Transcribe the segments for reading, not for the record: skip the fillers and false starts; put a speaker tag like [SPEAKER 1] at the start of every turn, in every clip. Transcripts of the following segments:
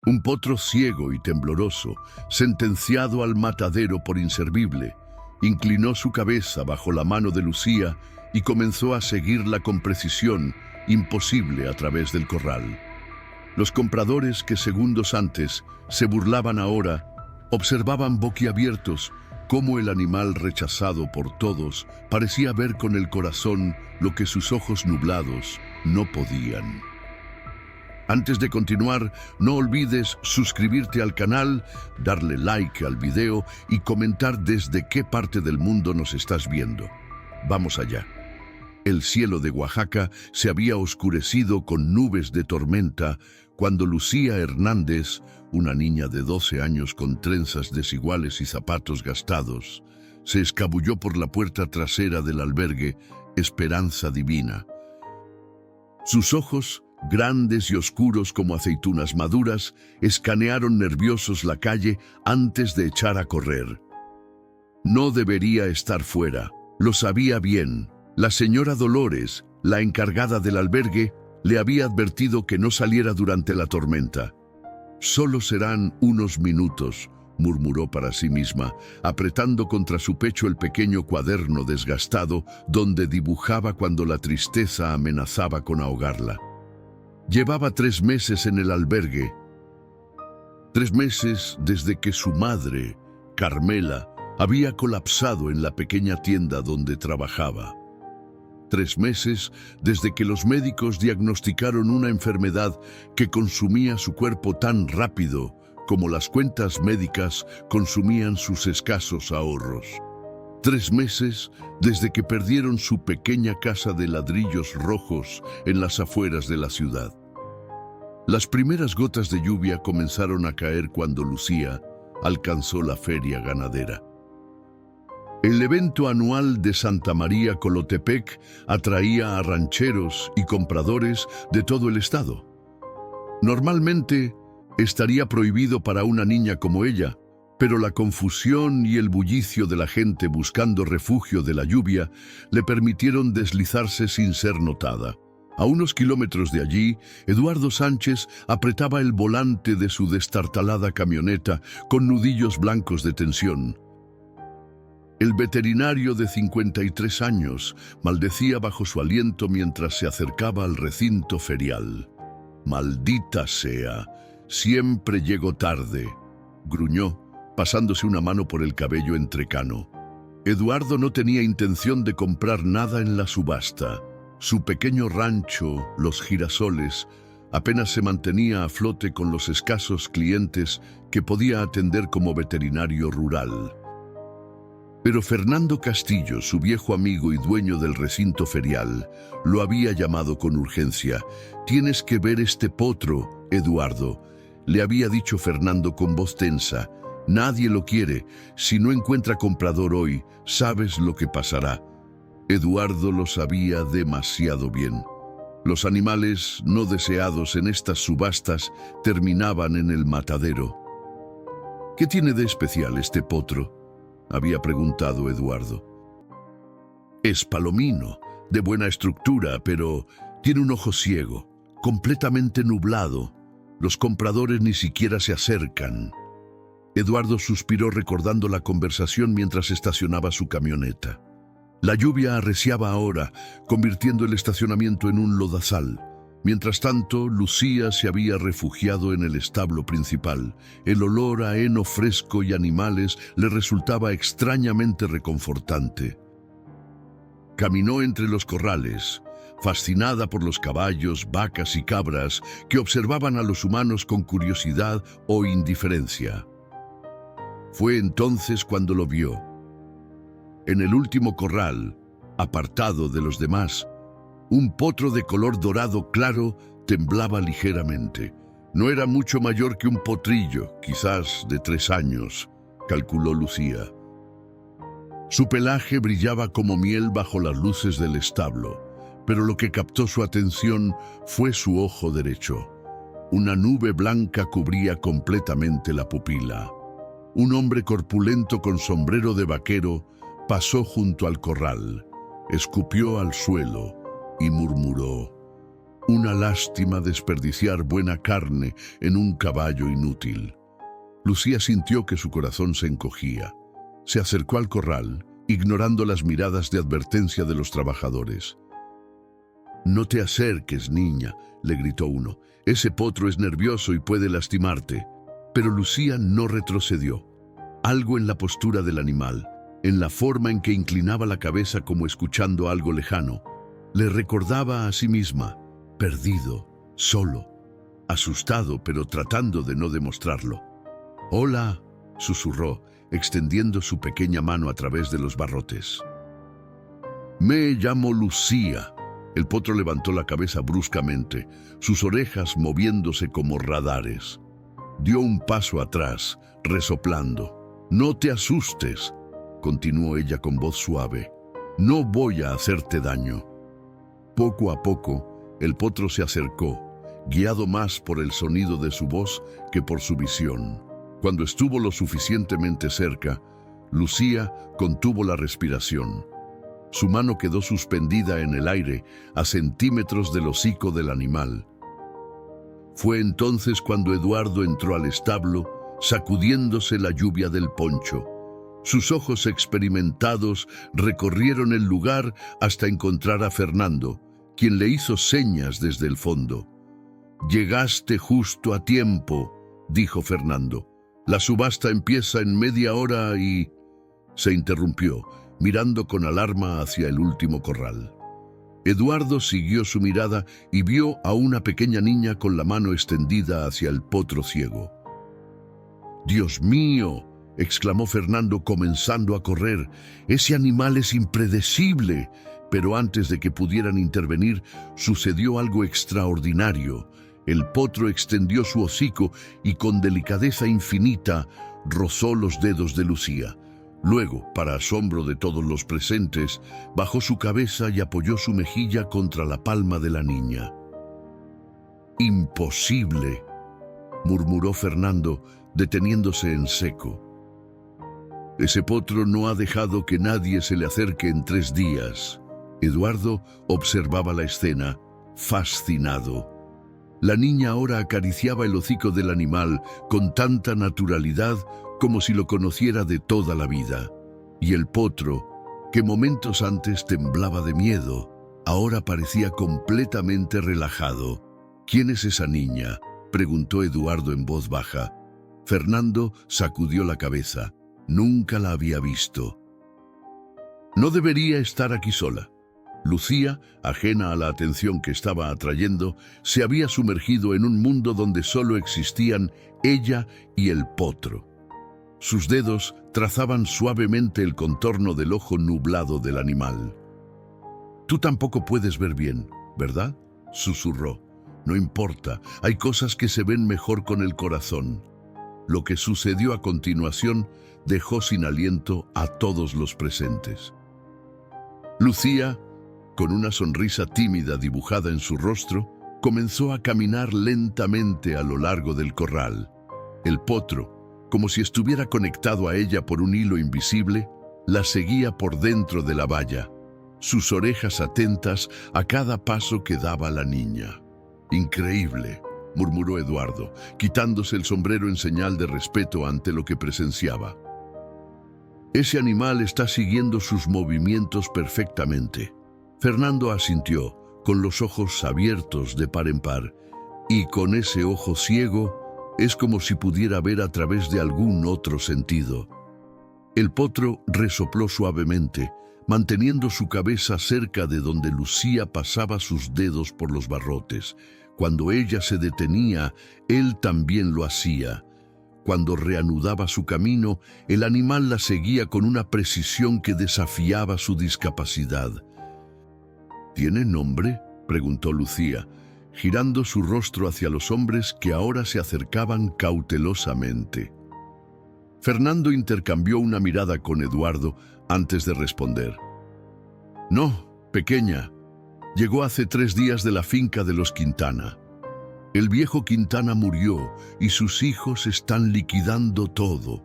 [SPEAKER 1] Un potro ciego y tembloroso, sentenciado al matadero por inservible, inclinó su cabeza bajo la mano de Lucía y comenzó a seguirla con precisión imposible a través del corral. Los compradores que segundos antes se burlaban ahora, observaban boquiabiertos cómo el animal rechazado por todos parecía ver con el corazón lo que sus ojos nublados no podían. Antes de continuar, no olvides suscribirte al canal, darle like al video y comentar desde qué parte del mundo nos estás viendo. Vamos allá. El cielo de Oaxaca se había oscurecido con nubes de tormenta cuando Lucía Hernández, una niña de 12 años con trenzas desiguales y zapatos gastados, se escabulló por la puerta trasera del albergue Esperanza Divina. Sus ojos, grandes y oscuros como aceitunas maduras, escanearon nerviosos la calle antes de echar a correr. No debería estar fuera, lo sabía bien. La señora Dolores, la encargada del albergue, le había advertido que no saliera durante la tormenta. «Solo serán unos minutos», murmuró para sí misma, apretando contra su pecho el pequeño cuaderno desgastado donde dibujaba cuando la tristeza amenazaba con ahogarla. Llevaba 3 meses en el albergue. 3 meses desde que su madre, Carmela, había colapsado en la pequeña tienda donde trabajaba. 3 meses desde que los médicos diagnosticaron una enfermedad que consumía su cuerpo tan rápido como las cuentas médicas consumían sus escasos ahorros. 3 meses desde que perdieron su pequeña casa de ladrillos rojos en las afueras de la ciudad. Las primeras gotas de lluvia comenzaron a caer cuando Lucía alcanzó la feria ganadera. El evento anual de Santa María Colotepec atraía a rancheros y compradores de todo el estado. Normalmente estaría prohibido para una niña como ella, pero la confusión y el bullicio de la gente buscando refugio de la lluvia le permitieron deslizarse sin ser notada. A unos kilómetros de allí, Eduardo Sánchez apretaba el volante de su destartalada camioneta con nudillos blancos de tensión. El veterinario de 53 años maldecía bajo su aliento mientras se acercaba al recinto ferial. «Maldita sea, siempre llego tarde», gruñó, pasándose una mano por el cabello entrecano. Eduardo no tenía intención de comprar nada en la subasta. Su pequeño rancho, Los Girasoles, apenas se mantenía a flote con los escasos clientes que podía atender como veterinario rural. Pero Fernando Castillo, su viejo amigo y dueño del recinto ferial, lo había llamado con urgencia. «Tienes que ver este potro, Eduardo», le había dicho Fernando con voz tensa. «Nadie lo quiere. Si no encuentra comprador hoy, sabes lo que pasará». Eduardo lo sabía demasiado bien. Los animales no deseados en estas subastas terminaban en el matadero. «¿Qué tiene de especial este potro?», había preguntado Eduardo. «Es palomino, de buena estructura, pero tiene un ojo ciego, completamente nublado. Los compradores ni siquiera se acercan». Eduardo suspiró recordando la conversación mientras estacionaba su camioneta. La lluvia arreciaba ahora, convirtiendo el estacionamiento en un lodazal. Mientras tanto, Lucía se había refugiado en el establo principal. El olor a heno fresco y animales le resultaba extrañamente reconfortante. Caminó entre los corrales, fascinada por los caballos, vacas y cabras que observaban a los humanos con curiosidad o indiferencia. Fue entonces cuando lo vio. En el último corral, apartado de los demás, un potro de color dorado claro temblaba ligeramente. No era mucho mayor que un potrillo, quizás de 3 años, calculó Lucía. Su pelaje brillaba como miel bajo las luces del establo, pero lo que captó su atención fue su ojo derecho. Una nube blanca cubría completamente la pupila. Un hombre corpulento con sombrero de vaquero pasó junto al corral, escupió al suelo y murmuró: Una lástima desperdiciar buena carne en un caballo inútil. Lucía sintió que su corazón se encogía. Se acercó al corral, ignorando las miradas de advertencia de los trabajadores. «No te acerques, niña», le gritó uno. «Ese potro es nervioso y puede lastimarte». Pero Lucía no retrocedió. Algo en la postura del animal, en la forma en que inclinaba la cabeza como escuchando algo lejano, le recordaba a sí misma, perdido, solo, asustado, pero tratando de no demostrarlo. «Hola», susurró, extendiendo su pequeña mano a través de los barrotes. «Me llamo Lucía». El potro levantó la cabeza bruscamente, sus orejas moviéndose como radares. Dio un paso atrás, resoplando. «No te asustes», continuó ella con voz suave. «No voy a hacerte daño». Poco a poco, el potro se acercó, guiado más por el sonido de su voz que por su visión. Cuando estuvo lo suficientemente cerca, Lucía contuvo la respiración. Su mano quedó suspendida en el aire a centímetros del hocico del animal. Fue entonces cuando Eduardo entró al establo, sacudiéndose la lluvia del poncho. Sus ojos experimentados recorrieron el lugar hasta encontrar a Fernando, quien le hizo señas desde el fondo. «Llegaste justo a tiempo», dijo Fernando. «La subasta empieza en media hora y...» Se interrumpió, mirando con alarma hacia el último corral. Eduardo siguió su mirada y vio a una pequeña niña con la mano extendida hacia el potro ciego. «¡Dios mío!», exclamó Fernando, comenzando a correr. «Ese animal es impredecible». Pero antes de que pudieran intervenir, sucedió algo extraordinario. El potro extendió su hocico y con delicadeza infinita rozó los dedos de Lucía. Luego, para asombro de todos los presentes, bajó su cabeza y apoyó su mejilla contra la palma de la niña. «Imposible», murmuró Fernando, deteniéndose en seco. «Ese potro no ha dejado que nadie se le acerque en 3 días». Eduardo observaba la escena, fascinado. La niña ahora acariciaba el hocico del animal con tanta naturalidad como si lo conociera de toda la vida. Y el potro, que momentos antes temblaba de miedo, ahora parecía completamente relajado. «¿Quién es esa niña?», preguntó Eduardo en voz baja. Fernando sacudió la cabeza. Nunca la había visto. «No debería estar aquí sola». Lucía, ajena a la atención que estaba atrayendo, se había sumergido en un mundo donde solo existían ella y el potro. Sus dedos trazaban suavemente el contorno del ojo nublado del animal. «Tú tampoco puedes ver bien, ¿verdad?», susurró. «No importa, hay cosas que se ven mejor con el corazón». Lo que sucedió a continuación dejó sin aliento a todos los presentes. Lucía, con una sonrisa tímida dibujada en su rostro, comenzó a caminar lentamente a lo largo del corral. El potro, como si estuviera conectado a ella por un hilo invisible, la seguía por dentro de la valla, sus orejas atentas a cada paso que daba la niña. «Increíble», murmuró Eduardo, quitándose el sombrero en señal de respeto ante lo que presenciaba. «Ese animal está siguiendo sus movimientos perfectamente». Fernando asintió, con los ojos abiertos de par en par, y con ese ojo ciego es como si pudiera ver a través de algún otro sentido. El potro resopló suavemente, manteniendo su cabeza cerca de donde Lucía pasaba sus dedos por los barrotes. Cuando ella se detenía, él también lo hacía. Cuando reanudaba su camino, el animal la seguía con una precisión que desafiaba su discapacidad. «¿Tiene nombre?», preguntó Lucía, girando su rostro hacia los hombres que ahora se acercaban cautelosamente. Fernando intercambió una mirada con Eduardo antes de responder. «No, pequeña. Llegó hace 3 días de la finca de los Quintana. El viejo Quintana murió y sus hijos están liquidando todo.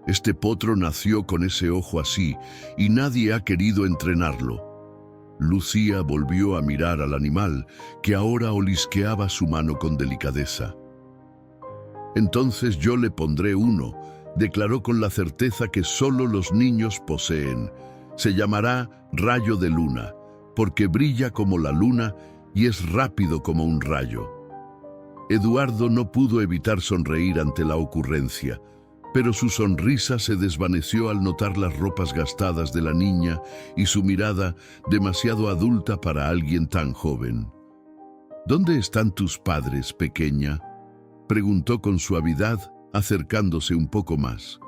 [SPEAKER 1] Este potro nació con ese ojo así y nadie ha querido entrenarlo. Lucía volvió a mirar al animal, que ahora olisqueaba su mano con delicadeza. «Entonces yo le pondré uno», declaró con la certeza que solo los niños poseen. «Se llamará Rayo de Luna, porque brilla como la luna y es rápido como un rayo». Eduardo no pudo evitar sonreír ante la ocurrencia, pero su sonrisa se desvaneció al notar las ropas gastadas de la niña y su mirada demasiado adulta para alguien tan joven. «¿Dónde están tus padres, pequeña?», preguntó con suavidad, acercándose un poco más.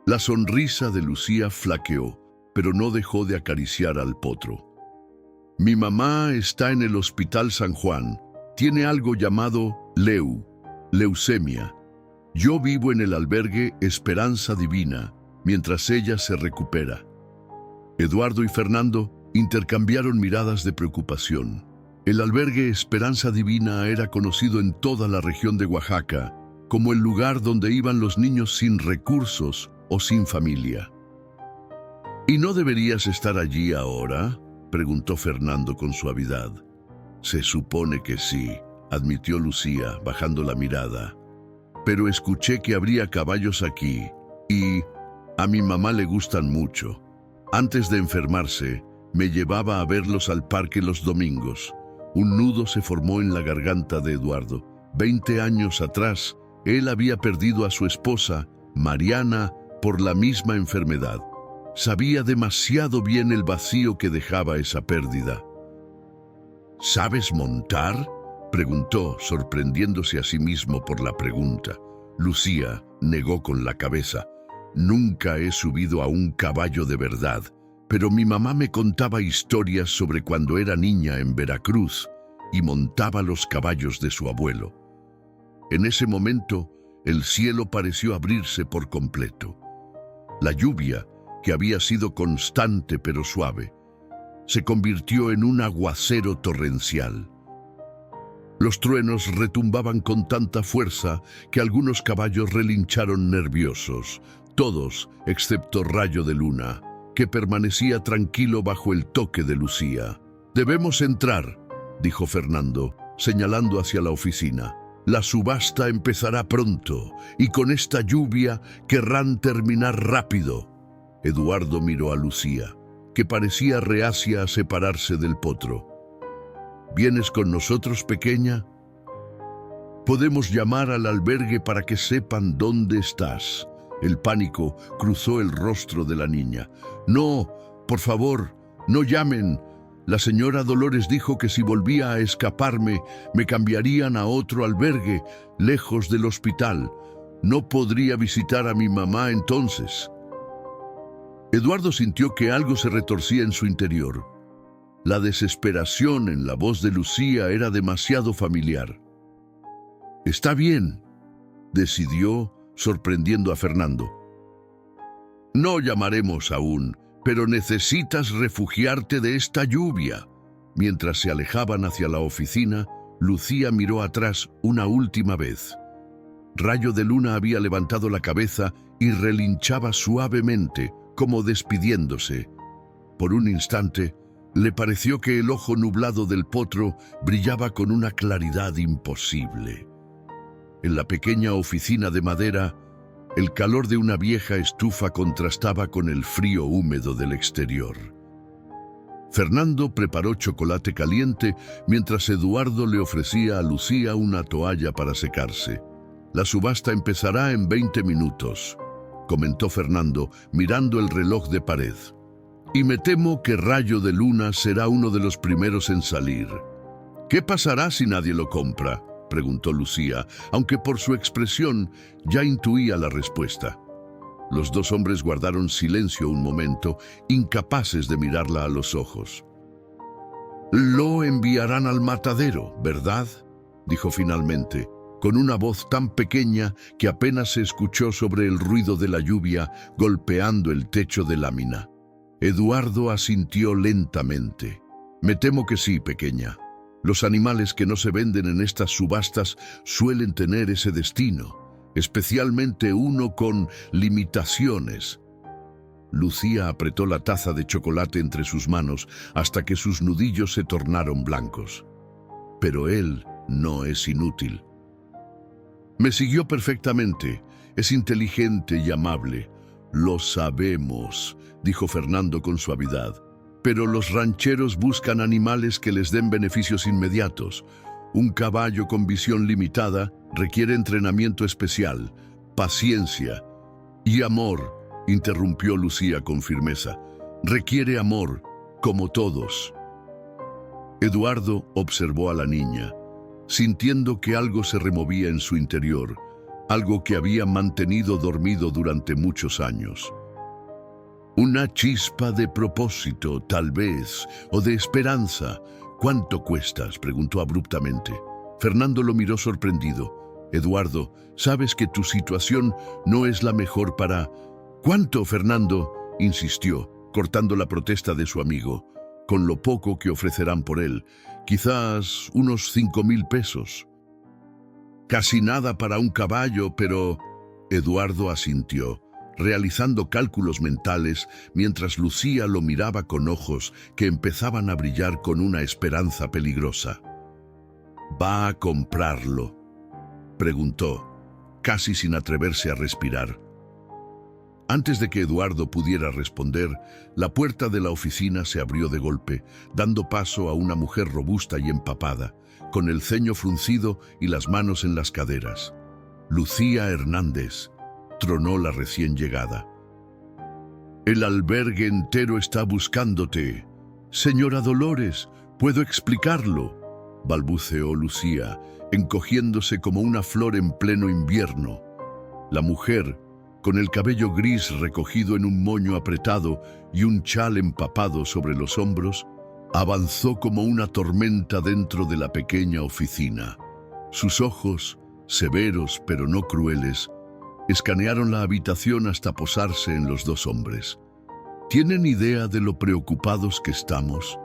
[SPEAKER 1] La sonrisa de Lucía flaqueó, pero no dejó de acariciar al potro. «Mi mamá está en el Hospital San Juan. Tiene algo llamado leucemia. Yo vivo en el albergue Esperanza Divina, mientras ella se recupera». Eduardo y Fernando intercambiaron miradas de preocupación. El albergue Esperanza Divina era conocido en toda la región de Oaxaca como el lugar donde iban los niños sin recursos o sin familia. «¿Y no deberías estar allí ahora?», preguntó Fernando con suavidad. «Se supone que sí», admitió Lucía, bajando la mirada. «Pero escuché que habría caballos aquí y a mi mamá le gustan mucho. Antes de enfermarse, me llevaba a verlos al parque los domingos». Un nudo se formó en la garganta de Eduardo. 20 años atrás, él había perdido a su esposa, Mariana, por la misma enfermedad. Sabía demasiado bien el vacío que dejaba esa pérdida. «¿Sabes montar?», preguntó, sorprendiéndose a sí mismo por la pregunta. Lucía negó con la cabeza. «Nunca he subido a un caballo de verdad, pero mi mamá me contaba historias sobre cuando era niña en Veracruz y montaba los caballos de su abuelo». En ese momento, el cielo pareció abrirse por completo. La lluvia, que había sido constante pero suave, se convirtió en un aguacero torrencial. Los truenos retumbaban con tanta fuerza que algunos caballos relincharon nerviosos, todos excepto Rayo de Luna, que permanecía tranquilo bajo el toque de Lucía. «Debemos entrar», dijo Fernando, señalando hacia la oficina. «La subasta empezará pronto, y con esta lluvia querrán terminar rápido». Eduardo miró a Lucía, que parecía reacia a separarse del potro. «¿Vienes con nosotros, pequeña? Podemos llamar al albergue para que sepan dónde estás». El pánico cruzó el rostro de la niña. «No, por favor, no llamen. La señora Dolores dijo que si volvía a escaparme, me cambiarían a otro albergue, lejos del hospital. No podría visitar a mi mamá entonces». Eduardo sintió que algo se retorcía en su interior. La desesperación en la voz de Lucía era demasiado familiar. «Está bien», decidió, sorprendiendo a Fernando. «No llamaremos aún, pero necesitas refugiarte de esta lluvia». Mientras se alejaban hacia la oficina, Lucía miró atrás una última vez. Rayo de Luna había levantado la cabeza y relinchaba suavemente, como despidiéndose. Por un instante, le pareció que el ojo nublado del potro brillaba con una claridad imposible. En la pequeña oficina de madera, el calor de una vieja estufa contrastaba con el frío húmedo del exterior. Fernando preparó chocolate caliente mientras Eduardo le ofrecía a Lucía una toalla para secarse. «La subasta empezará en 20 minutos», comentó Fernando, mirando el reloj de pared. «Y me temo que Rayo de Luna será uno de los primeros en salir». «¿Qué pasará si nadie lo compra?», preguntó Lucía, aunque por su expresión ya intuía la respuesta. Los dos hombres guardaron silencio un momento, incapaces de mirarla a los ojos. «Lo enviarán al matadero, ¿verdad?», dijo finalmente, con una voz tan pequeña que apenas se escuchó sobre el ruido de la lluvia golpeando el techo de lámina. Eduardo asintió lentamente. «Me temo que sí, pequeña. Los animales que no se venden en estas subastas suelen tener ese destino, especialmente uno con limitaciones». Lucía apretó la taza de chocolate entre sus manos hasta que sus nudillos se tornaron blancos. Pero él no es inútil. Me siguió perfectamente. Es inteligente y amable. Lo sabemos, dijo Fernando con suavidad. Pero los rancheros buscan animales que les den beneficios inmediatos. Un caballo con visión limitada requiere entrenamiento especial, paciencia y amor, interrumpió Lucía con firmeza. Requiere amor, como todos. Eduardo observó a la niña, sintiendo que algo se removía en su interior, algo que había mantenido dormido durante muchos años. Una chispa de propósito, tal vez, o de esperanza. ¿Cuánto cuestas?, preguntó abruptamente. Fernando lo miró sorprendido. Eduardo, sabes que tu situación no es la mejor para... ¿Cuánto, Fernando?, insistió, cortando la protesta de su amigo. Con lo poco que ofrecerán por él, quizás unos 5,000 pesos. Casi nada para un caballo, pero... Eduardo asintió, realizando cálculos mentales mientras Lucía lo miraba con ojos que empezaban a brillar con una esperanza peligrosa. ¿Va a comprarlo?, preguntó, casi sin atreverse a respirar. Antes de que Eduardo pudiera responder, la puerta de la oficina se abrió de golpe, dando paso a una mujer robusta y empapada, con el ceño fruncido y las manos en las caderas. Lucía Hernández, tronó la recién llegada. El albergue entero está buscándote. Señora Dolores, ¿puedo explicarlo?, balbuceó Lucía, encogiéndose como una flor en pleno invierno. La mujer, con el cabello gris recogido en un moño apretado y un chal empapado sobre los hombros, avanzó como una tormenta dentro de la pequeña oficina. Sus ojos, severos pero no crueles, escanearon la habitación hasta posarse en los dos hombres. ¿Tienen idea de lo preocupados que estamos?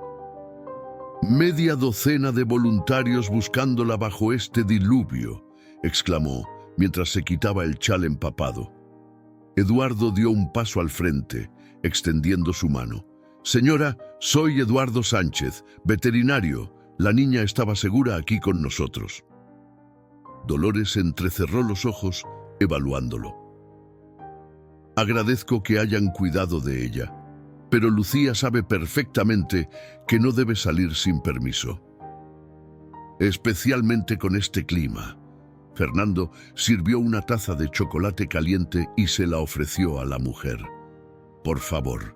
[SPEAKER 1] Media docena de voluntarios buscándola bajo este diluvio, exclamó, mientras se quitaba el chal empapado. Eduardo dio un paso al frente, extendiendo su mano. Señora, soy Eduardo Sánchez, veterinario. La niña estaba segura aquí con nosotros. Dolores entrecerró los ojos, evaluándolo. Agradezco que hayan cuidado de ella, pero Lucía sabe perfectamente que no debe salir sin permiso. Especialmente con este clima. Fernando sirvió una taza de chocolate caliente y se la ofreció a la mujer. Por favor,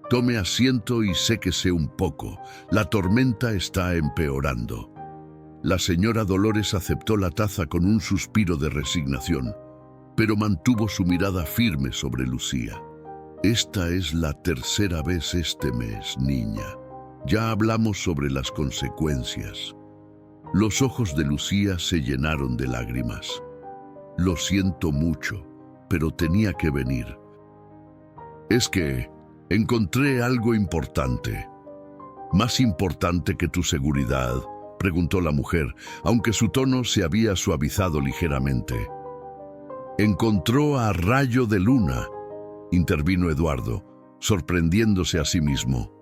[SPEAKER 1] tome asiento y séquese un poco. La tormenta está empeorando. La señora Dolores aceptó la taza con un suspiro de resignación, pero mantuvo su mirada firme sobre Lucía. Esta es la tercera vez este mes, niña. Ya hablamos sobre las consecuencias. Los ojos de Lucía se llenaron de lágrimas. Lo siento mucho, pero tenía que venir. Es que encontré algo importante. ¿Más importante que tu seguridad?, preguntó la mujer, aunque su tono se había suavizado ligeramente. Encontró a Rayo de Luna, intervino Eduardo, sorprendiéndose a sí mismo.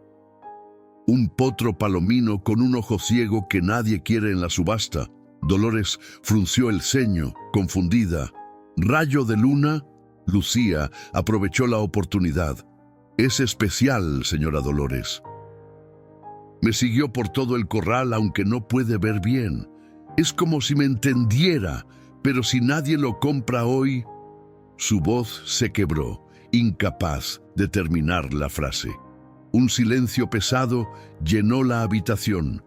[SPEAKER 1] Un potro palomino con un ojo ciego que nadie quiere en la subasta. Dolores frunció el ceño, confundida. ¿Rayo de Luna? Lucía aprovechó la oportunidad. Es especial, señora Dolores. Me siguió por todo el corral aunque no puede ver bien. Es como si me entendiera, pero si nadie lo compra hoy... Su voz se quebró, incapaz de terminar la frase. Un silencio pesado llenó la habitación,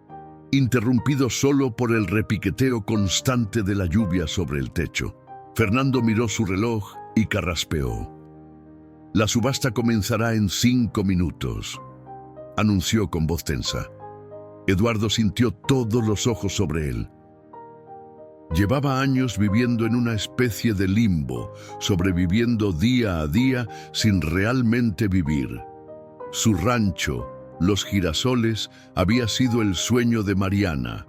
[SPEAKER 1] interrumpido solo por el repiqueteo constante de la lluvia sobre el techo. Fernando miró su reloj y carraspeó. La subasta comenzará en 5 minutos, anunció con voz tensa. Eduardo sintió todos los ojos sobre él. Llevaba años viviendo en una especie de limbo, sobreviviendo día a día sin realmente vivir. Su rancho, Los Girasoles, había sido el sueño de Mariana.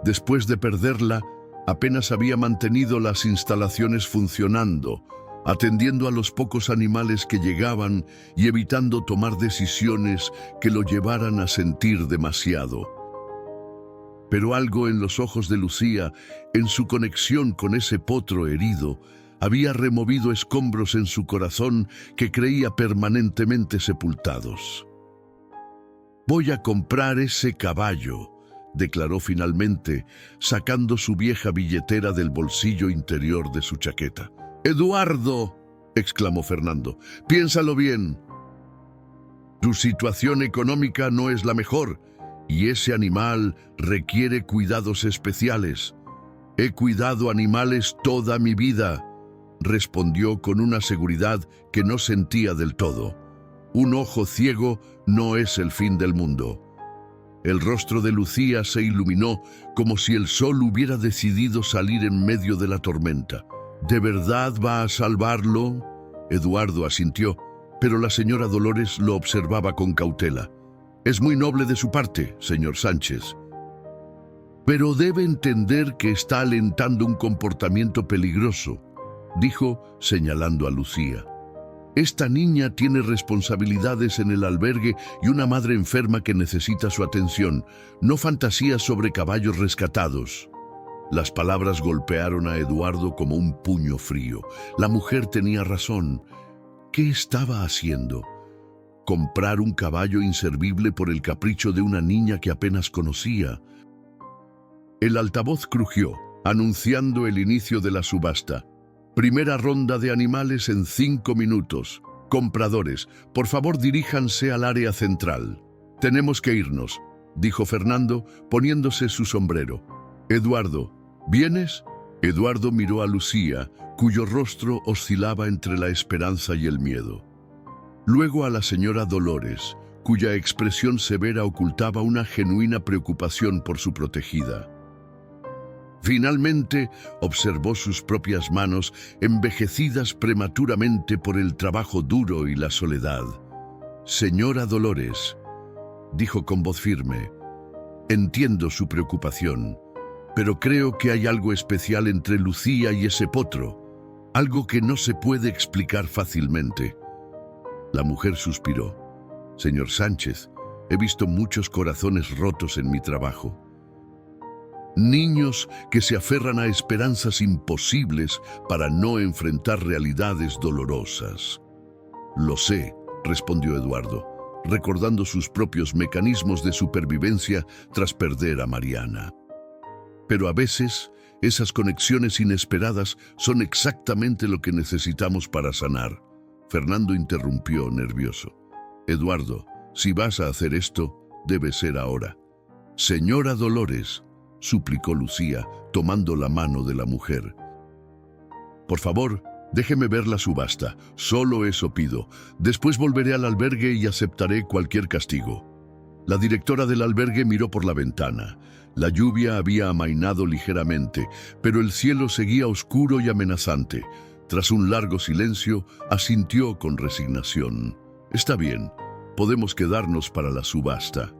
[SPEAKER 1] Después de perderla, apenas había mantenido las instalaciones funcionando, atendiendo a los pocos animales que llegaban y evitando tomar decisiones que lo llevaran a sentir demasiado. Pero algo en los ojos de Lucía, en su conexión con ese potro herido, había removido escombros en su corazón que creía permanentemente sepultados. «Voy a comprar ese caballo», declaró finalmente, sacando su vieja billetera del bolsillo interior de su chaqueta. «Eduardo», exclamó Fernando, «piénsalo bien. Tu situación económica no es la mejor y ese animal requiere cuidados especiales. He cuidado animales toda mi vida», respondió con una seguridad que no sentía del todo. «Un ojo ciego no es el fin del mundo». El rostro de Lucía se iluminó como si el sol hubiera decidido salir en medio de la tormenta. «¿De verdad va a salvarlo?», Eduardo asintió, pero la señora Dolores lo observaba con cautela. «Es muy noble de su parte, señor Sánchez. Pero debe entender que está alentando un comportamiento peligroso», dijo, señalando a Lucía. «Esta niña tiene responsabilidades en el albergue y una madre enferma que necesita su atención, no fantasías sobre caballos rescatados». Las palabras golpearon a Eduardo como un puño frío. La mujer tenía razón. ¿Qué estaba haciendo? ¿Comprar un caballo inservible por el capricho de una niña que apenas conocía? El altavoz crujió, anunciando el inicio de la subasta. «Primera ronda de animales en 5 minutos. Compradores, por favor diríjanse al área central». «Tenemos que irnos», dijo Fernando, poniéndose su sombrero. «Eduardo, ¿vienes?». Eduardo miró a Lucía, cuyo rostro oscilaba entre la esperanza y el miedo. Luego a la señora Dolores, cuya expresión severa ocultaba una genuina preocupación por su protegida. Finalmente observó sus propias manos envejecidas prematuramente por el trabajo duro y la soledad. «Señora Dolores», dijo con voz firme, «entiendo su preocupación, pero creo que hay algo especial entre Lucía y ese potro, algo que no se puede explicar fácilmente». La mujer suspiró. «Señor Sánchez, he visto muchos corazones rotos en mi trabajo. Niños que se aferran a esperanzas imposibles para no enfrentar realidades dolorosas». «Lo sé», respondió Eduardo, recordando sus propios mecanismos de supervivencia tras perder a Mariana. «Pero a veces, esas conexiones inesperadas son exactamente lo que necesitamos para sanar». Fernando interrumpió nervioso. «Eduardo, si vas a hacer esto, debe ser ahora». «Señora Dolores», suplicó Lucía, tomando la mano de la mujer. «Por favor, déjeme ver la subasta. Solo eso pido. Después volveré al albergue y aceptaré cualquier castigo». La directora del albergue miró por la ventana. La lluvia había amainado ligeramente, pero el cielo seguía oscuro y amenazante. Tras un largo silencio, asintió con resignación. «Está bien, podemos quedarnos para la subasta.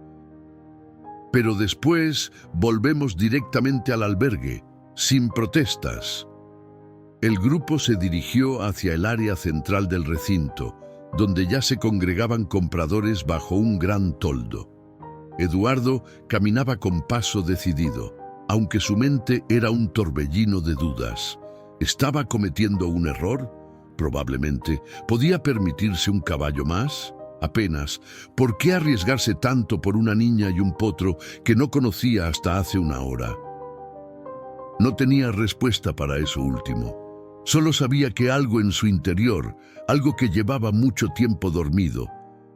[SPEAKER 1] Pero después volvemos directamente al albergue, sin protestas». El grupo se dirigió hacia el área central del recinto, donde ya se congregaban compradores bajo un gran toldo. Eduardo caminaba con paso decidido, aunque su mente era un torbellino de dudas. ¿Estaba cometiendo un error? Probablemente. ¿Podía permitirse un caballo más? Apenas. ¿Por qué arriesgarse tanto por una niña y un potro que no conocía hasta hace una hora? No tenía respuesta para eso último. Solo sabía que algo en su interior, algo que llevaba mucho tiempo dormido,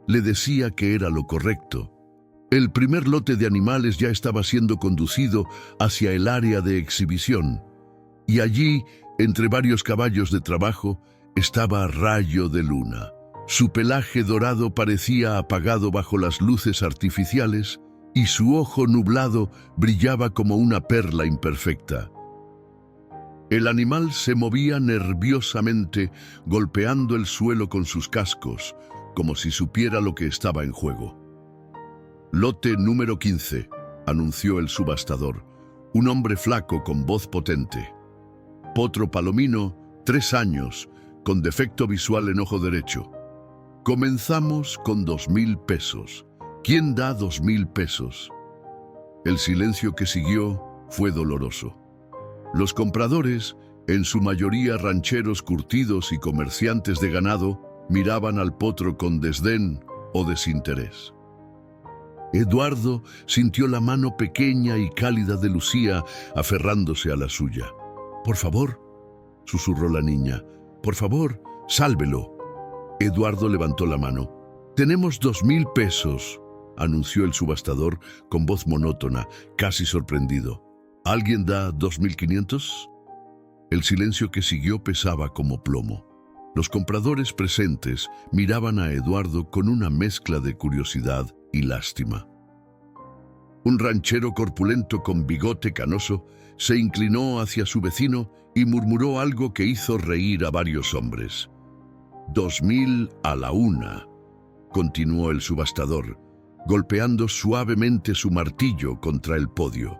[SPEAKER 1] le decía que era lo correcto. El primer lote de animales ya estaba siendo conducido hacia el área de exhibición, y allí, entre varios caballos de trabajo, estaba Rayo de Luna. Su pelaje dorado parecía apagado bajo las luces artificiales, y su ojo nublado brillaba como una perla imperfecta. El animal se movía nerviosamente, golpeando el suelo con sus cascos, como si supiera lo que estaba en juego. «Lote número 15», anunció el subastador, un hombre flaco con voz potente. «Potro palomino, 3 años, con defecto visual en ojo derecho. Comenzamos con 2,000 pesos. ¿Quién da 2,000 pesos? El silencio que siguió fue doloroso. Los compradores, en su mayoría rancheros curtidos y comerciantes de ganado, miraban al potro con desdén o desinterés. Eduardo sintió la mano pequeña y cálida de Lucía aferrándose a la suya. «Por favor», susurró la niña, «por favor, sálvelo». Eduardo levantó la mano. «Tenemos 2,000 pesos», anunció el subastador con voz monótona, casi sorprendido. ¿Alguien da 2,500? El silencio que siguió pesaba como plomo. Los compradores presentes miraban a Eduardo con una mezcla de curiosidad y lástima. Un ranchero corpulento con bigote canoso se inclinó hacia su vecino y murmuró algo que hizo reír a varios hombres. 2,000 a la una, continuó el subastador, golpeando suavemente su martillo contra el podio.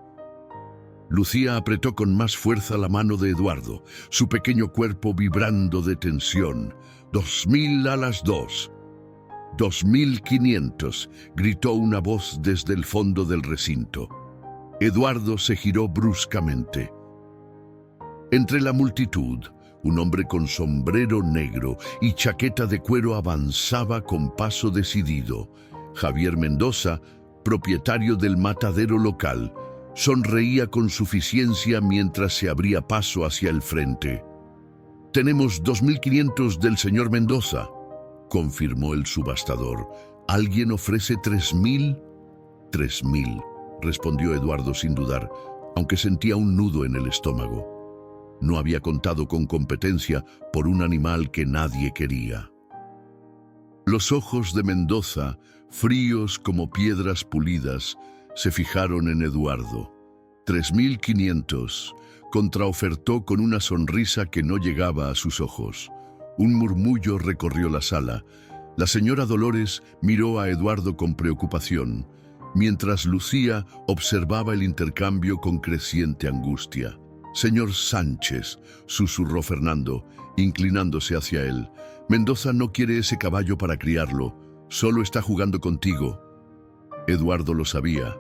[SPEAKER 1] Lucía apretó con más fuerza la mano de Eduardo, su pequeño cuerpo vibrando de tensión. 2,000 a las 2. 2,500, gritó una voz desde el fondo del recinto. Eduardo se giró bruscamente. Entre la multitud, un hombre con sombrero negro y chaqueta de cuero avanzaba con paso decidido. Javier Mendoza, propietario del matadero local, sonreía con suficiencia mientras se abría paso hacia el frente. «Tenemos 2,500 del señor Mendoza», confirmó el subastador. «¿Alguien ofrece 3,000? 3,000, respondió Eduardo sin dudar, aunque sentía un nudo en el estómago. No había contado con competencia por un animal que nadie quería. Los ojos de Mendoza, fríos como piedras pulidas, se fijaron en Eduardo. 3,500, contraofertó con una sonrisa que no llegaba a sus ojos. Un murmullo recorrió la sala. La señora Dolores miró a Eduardo con preocupación, mientras Lucía observaba el intercambio con creciente angustia. «Señor Sánchez», susurró Fernando, inclinándose hacia él, «Mendoza no quiere ese caballo para criarlo, solo está jugando contigo». Eduardo lo sabía.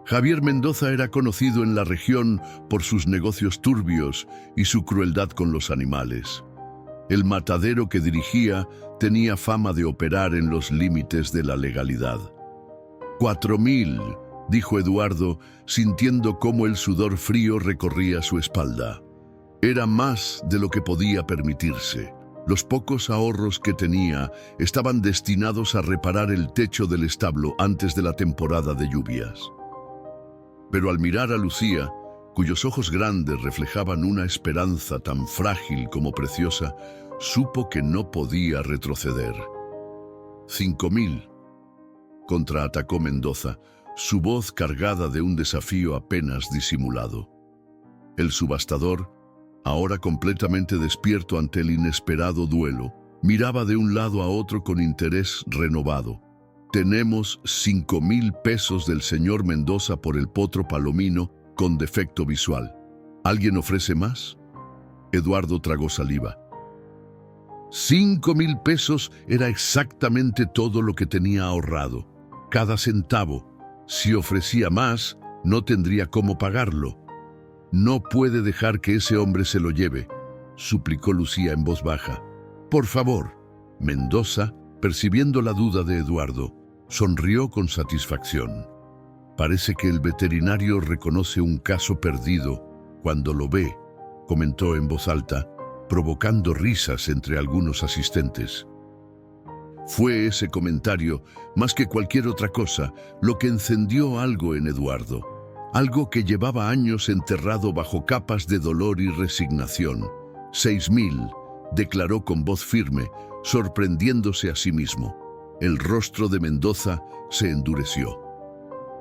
[SPEAKER 1] Javier Mendoza era conocido en la región por sus negocios turbios y su crueldad con los animales. El matadero que dirigía tenía fama de operar en los límites de la legalidad. 4,000, dijo Eduardo, sintiendo cómo el sudor frío recorría su espalda. Era más de lo que podía permitirse. Los pocos ahorros que tenía estaban destinados a reparar el techo del establo antes de la temporada de lluvias. Pero al mirar a Lucía, cuyos ojos grandes reflejaban una esperanza tan frágil como preciosa, supo que no podía retroceder. 5,000, contraatacó Mendoza, su voz cargada de un desafío apenas disimulado. El subastador, ahora completamente despierto ante el inesperado duelo, miraba de un lado a otro con interés renovado. «Tenemos 5,000 pesos del señor Mendoza por el potro palomino con defecto visual. ¿Alguien ofrece más?» Eduardo tragó saliva. 5,000 pesos era exactamente todo lo que tenía ahorrado. Cada centavo. Si ofrecía más, no tendría cómo pagarlo. «No puede dejar que ese hombre se lo lleve», suplicó Lucía en voz baja. «Por favor». Mendoza, percibiendo la duda de Eduardo, sonrió con satisfacción. «Parece que el veterinario reconoce un caso perdido cuando lo ve», comentó en voz alta, provocando risas entre algunos asistentes. Fue ese comentario, más que cualquier otra cosa, lo que encendió algo en Eduardo, algo que llevaba años enterrado bajo capas de dolor y resignación. 6,000, declaró con voz firme, sorprendiéndose a sí mismo. El rostro de Mendoza se endureció.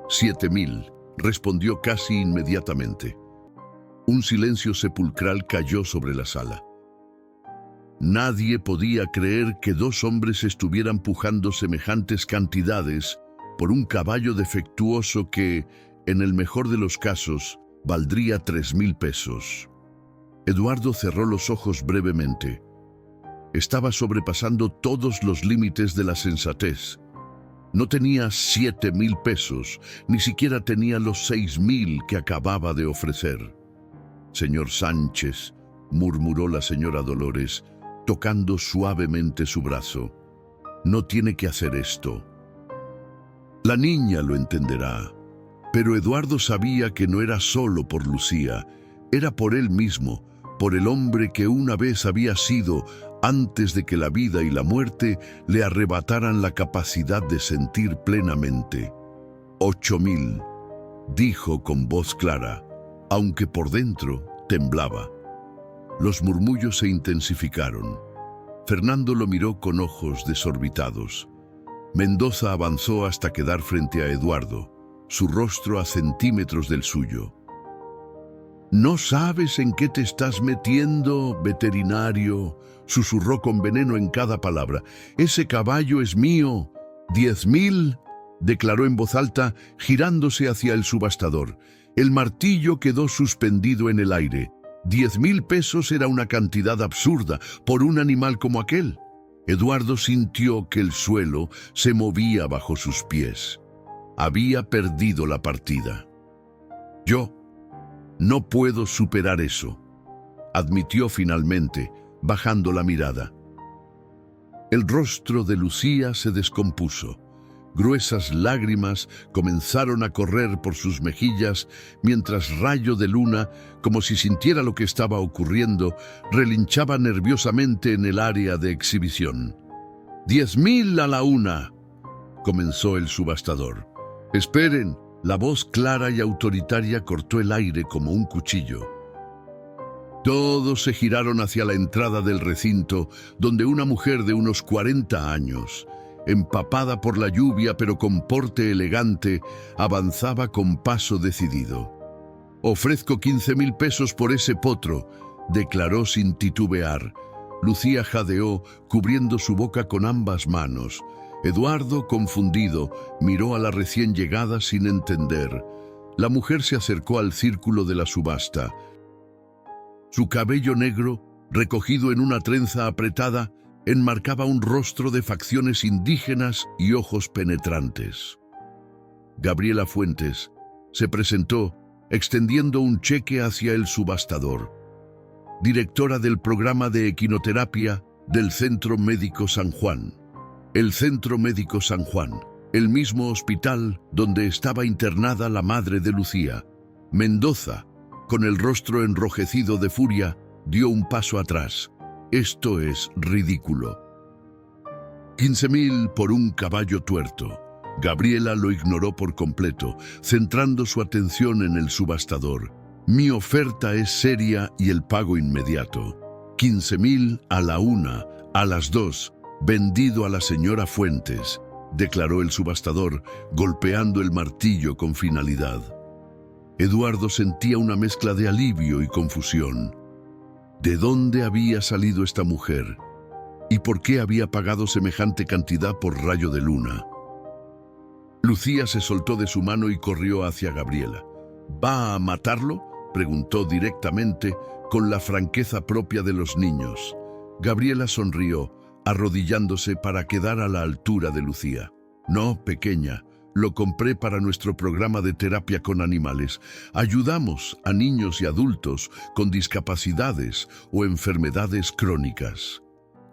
[SPEAKER 1] 7,000, respondió casi inmediatamente. Un silencio sepulcral cayó sobre la sala. Nadie podía creer que dos hombres estuvieran pujando semejantes cantidades por un caballo defectuoso que, en el mejor de los casos, valdría 3,000 pesos. Eduardo cerró los ojos brevemente. Estaba sobrepasando todos los límites de la sensatez. No tenía 7.000 pesos, ni siquiera tenía los 6.000 que acababa de ofrecer. «Señor Sánchez», murmuró la señora Dolores, tocando suavemente su brazo, «no tiene que hacer esto. La niña lo entenderá». Pero Eduardo sabía que no era solo por Lucía, era por él mismo, por el hombre que una vez había sido antes de que la vida y la muerte le arrebataran la capacidad de sentir plenamente. 8.000, dijo con voz clara, aunque por dentro temblaba. Los murmullos se intensificaron. Fernando lo miró con ojos desorbitados. Mendoza avanzó hasta quedar frente a Eduardo, su rostro a centímetros del suyo. «¿No sabes en qué te estás metiendo, veterinario?», susurró con veneno en cada palabra. «Ese caballo es mío. 10.000», declaró en voz alta, girándose hacia el subastador. El martillo quedó suspendido en el aire. 10.000 pesos era una cantidad absurda por un animal como aquel. Eduardo sintió que el suelo se movía bajo sus pies. Había perdido la partida. «Yo no puedo superar eso», admitió finalmente, bajando la mirada. El rostro de Lucía se descompuso. Gruesas lágrimas comenzaron a correr por sus mejillas mientras Rayo de Luna, como si sintiera lo que estaba ocurriendo, relinchaba nerviosamente en el área de exhibición. 10.000 a la una, comenzó el subastador. «Esperen», la voz clara y autoritaria cortó el aire como un cuchillo. Todos se giraron hacia la entrada del recinto, donde una mujer de unos 40 años, empapada por la lluvia pero con porte elegante, avanzaba con paso decidido. «Ofrezco 15.000 pesos por ese potro», declaró sin titubear. Lucía jadeó, cubriendo su boca con ambas manos. Eduardo, confundido, miró a la recién llegada sin entender. La mujer se acercó al círculo de la subasta. Su cabello negro, recogido en una trenza apretada, enmarcaba un rostro de facciones indígenas y ojos penetrantes. Gabriela Fuentes se presentó, extendiendo un cheque hacia el subastador. Directora del programa de equinoterapia del Centro Médico San Juan. El Centro Médico San Juan, el mismo hospital donde estaba internada la madre de Lucía. Mendoza, con el rostro enrojecido de furia, dio un paso atrás. «Esto es ridículo». 15.000 por un caballo tuerto. Gabriela lo ignoró por completo, centrando su atención en el subastador. «Mi oferta es seria y el pago inmediato. 15.000 a la una, a las 2, vendido a la señora Fuentes», declaró el subastador, golpeando el martillo con finalidad. Eduardo sentía una mezcla de alivio y confusión. ¿De dónde había salido esta mujer? ¿Y por qué había pagado semejante cantidad por Rayo de Luna? Lucía se soltó de su mano y corrió hacia Gabriela. «¿Va a matarlo?», preguntó directamente, con la franqueza propia de los niños. Gabriela sonrió, arrodillándose para quedar a la altura de Lucía. «No, pequeña, lo compré para nuestro programa de terapia con animales. Ayudamos a niños y adultos con discapacidades o enfermedades crónicas».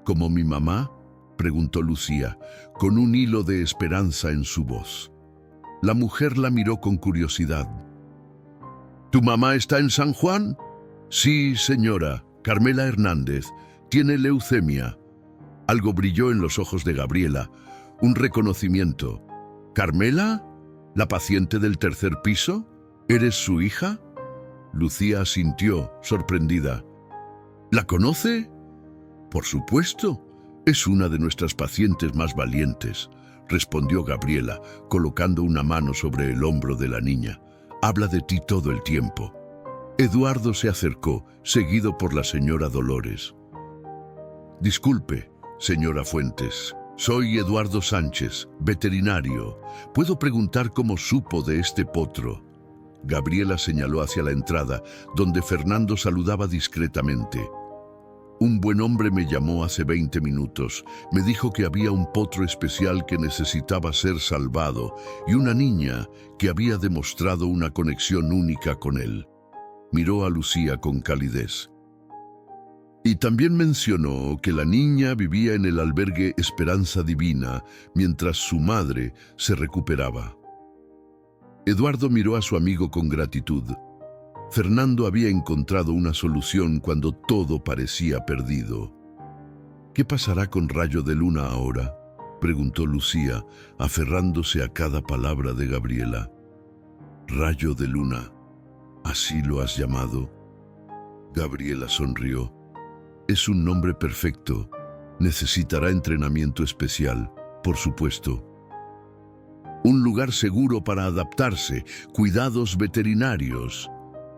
[SPEAKER 1] «¿Como mi mamá?», preguntó Lucía, con un hilo de esperanza en su voz. La mujer la miró con curiosidad. «¿Tu mamá está en San Juan?». «Sí, señora, Carmela Hernández. Tiene leucemia». Algo brilló en los ojos de Gabriela, un reconocimiento. «¿Carmela? ¿La paciente del tercer piso? ¿Eres su hija?». Lucía asintió, sorprendida. «¿La conoce?». «Por supuesto, es una de nuestras pacientes más valientes», respondió Gabriela, colocando una mano sobre el hombro de la niña. «Habla de ti todo el tiempo». Eduardo se acercó, seguido por la señora Dolores. «Disculpe, señora Fuentes, soy Eduardo Sánchez, veterinario. ¿Puedo preguntar cómo supo de este potro?». Gabriela señaló hacia la entrada, donde Fernando saludaba discretamente. Un buen hombre me llamó hace 20 minutos. Me dijo que había un potro especial que necesitaba ser salvado y una niña que había demostrado una conexión única con él. Miró a Lucía con calidez. Y también mencionó que la niña vivía en el albergue Esperanza Divina mientras su madre se recuperaba. Eduardo miró a su amigo con gratitud. Fernando había encontrado una solución cuando todo parecía perdido. ¿Qué pasará con Rayo de Luna ahora?, preguntó Lucía, aferrándose a cada palabra de Gabriela. Rayo de Luna, ¿así lo has llamado? Gabriela sonrió. Es un nombre perfecto. Necesitará entrenamiento especial, por supuesto. Un lugar seguro para adaptarse, cuidados veterinarios.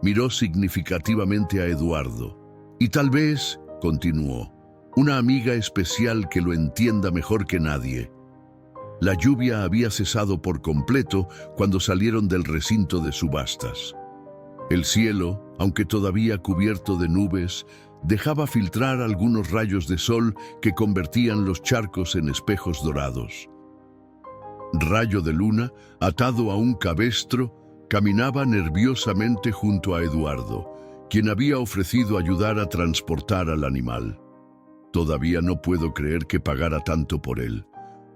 [SPEAKER 1] Miró significativamente a Eduardo. Y tal vez, continuó, una amiga especial que lo entienda mejor que nadie. La lluvia había cesado por completo cuando salieron del recinto de subastas. El cielo, aunque todavía cubierto de nubes, dejaba filtrar algunos rayos de sol que convertían los charcos en espejos dorados. Rayo de Luna, atado a un cabestro, caminaba nerviosamente junto a Eduardo, quien había ofrecido ayudar a transportar al animal. Todavía no puedo creer que pagara tanto por él,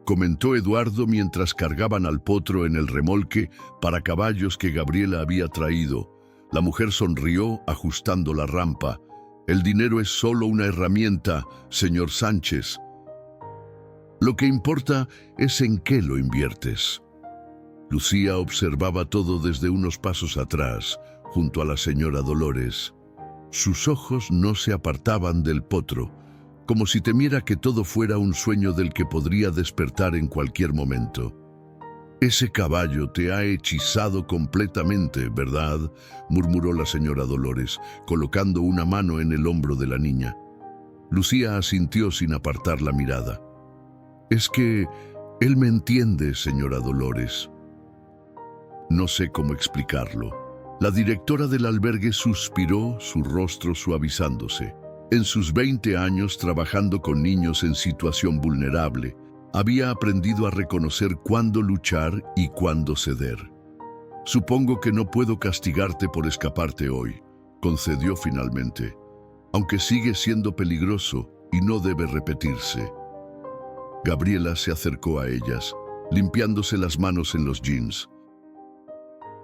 [SPEAKER 1] comentó Eduardo mientras cargaban al potro en el remolque para caballos que Gabriela había traído. La mujer sonrió ajustando la rampa. El dinero es solo una herramienta, señor Sánchez. Lo que importa es en qué lo inviertes. Lucía observaba todo desde unos pasos atrás, junto a la señora Dolores. Sus ojos no se apartaban del potro, como si temiera que todo fuera un sueño del que podría despertar en cualquier momento. Ese caballo te ha hechizado completamente, ¿verdad?, murmuró la señora Dolores, colocando una mano en el hombro de la niña. Lucía asintió sin apartar la mirada. Es que él me entiende, señora Dolores. No sé cómo explicarlo. La directora del albergue suspiró, su rostro suavizándose. En sus 20 años trabajando con niños en situación vulnerable, había aprendido a reconocer cuándo luchar y cuándo ceder. Supongo que no puedo castigarte por escaparte hoy, concedió finalmente, aunque sigue siendo peligroso y no debe repetirse. Gabriela se acercó a ellas, limpiándose las manos en los jeans.